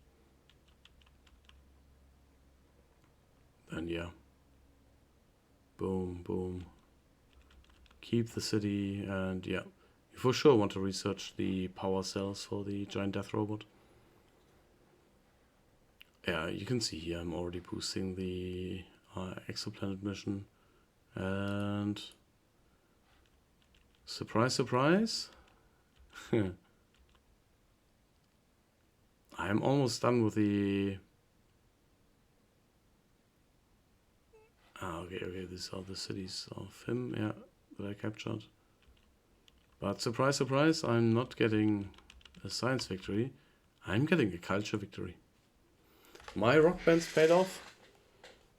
Speaker 1: then yeah. Boom, boom. Keep the city, and yeah. You for sure want to research the power cells for the giant death robot. Yeah, you can see here I'm already boosting the exoplanet mission. And surprise, surprise. I'm almost done with the... okay, these are the cities of him, yeah, that I captured. But surprise, surprise, I'm not getting a science victory. I'm getting a culture victory. My rock band's paid off.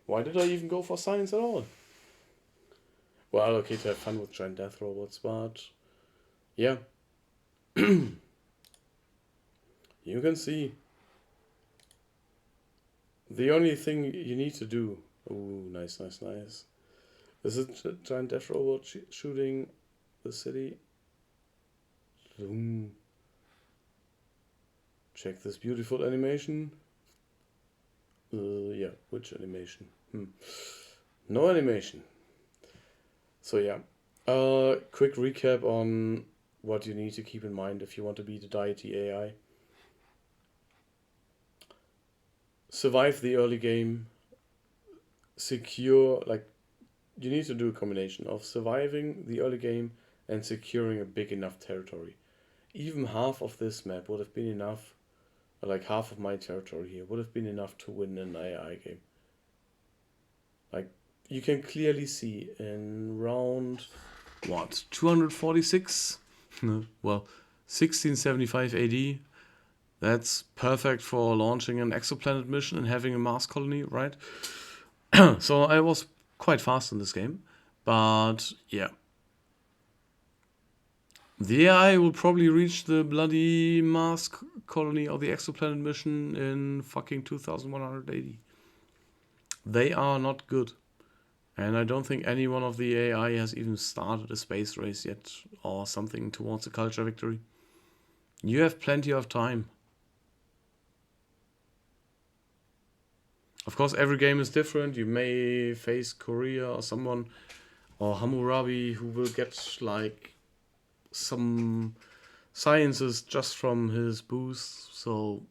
Speaker 1: Why did I even go for science at all? Well, okay, to have fun with giant death robots, but yeah. You can see the only thing you need to do. Ooh, nice, nice, nice. This is a giant death robot shooting the city. Zoom. Check this beautiful animation. Yeah, which animation? No animation. So yeah, quick recap on what you need to keep in mind if you want to beat the Deity AI. Survive the early game. Secure, like, you need to do a combination of surviving the early game and securing a big enough territory. Even half of this map would have been enough, like half of my territory here would have been enough to win an AI game. Like, you can clearly see in round, what, 246? Well, 1675 AD. That's perfect for launching an exoplanet mission and having a Mars colony, right? So I was quite fast in this game. But yeah. The AI will probably reach the bloody Mars colony or the exoplanet mission in fucking 2180. They are not good. And I don't think any one of the AI has even started a space race yet or something towards a culture victory. You have plenty of time. Of course, every game is different. You may face Korea or someone, or Hammurabi, who will get like some sciences just from his boost. So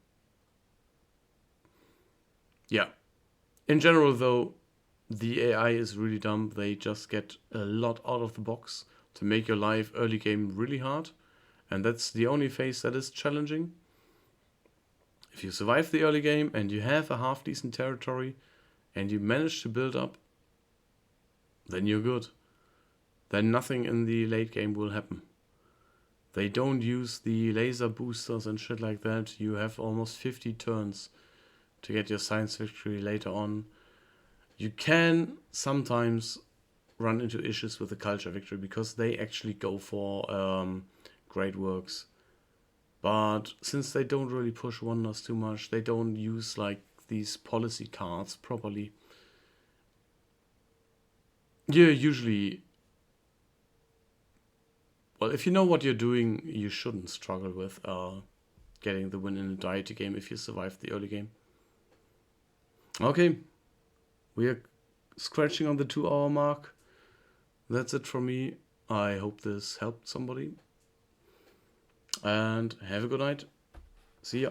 Speaker 1: yeah. In general though, the AI is really dumb. They just get a lot out of the box to make your life early game really hard. And that's the only phase that is challenging. If you survive the early game and you have a half decent territory and you manage to build up, then you're good. Then nothing in the late game will happen. They don't use the laser boosters and shit like that. You have almost 50 turns to get your science victory later on. You can sometimes run into issues with the culture victory because they actually go for great works. But since they don't really push wonders too much, they don't use like these policy cards properly. You usually, well, if you know what you're doing, you shouldn't struggle with getting the win in a Deity game if you survive the early game. Okay, we are scratching on the 2-hour mark. That's it from me. I hope this helped somebody. And have a good night. See ya.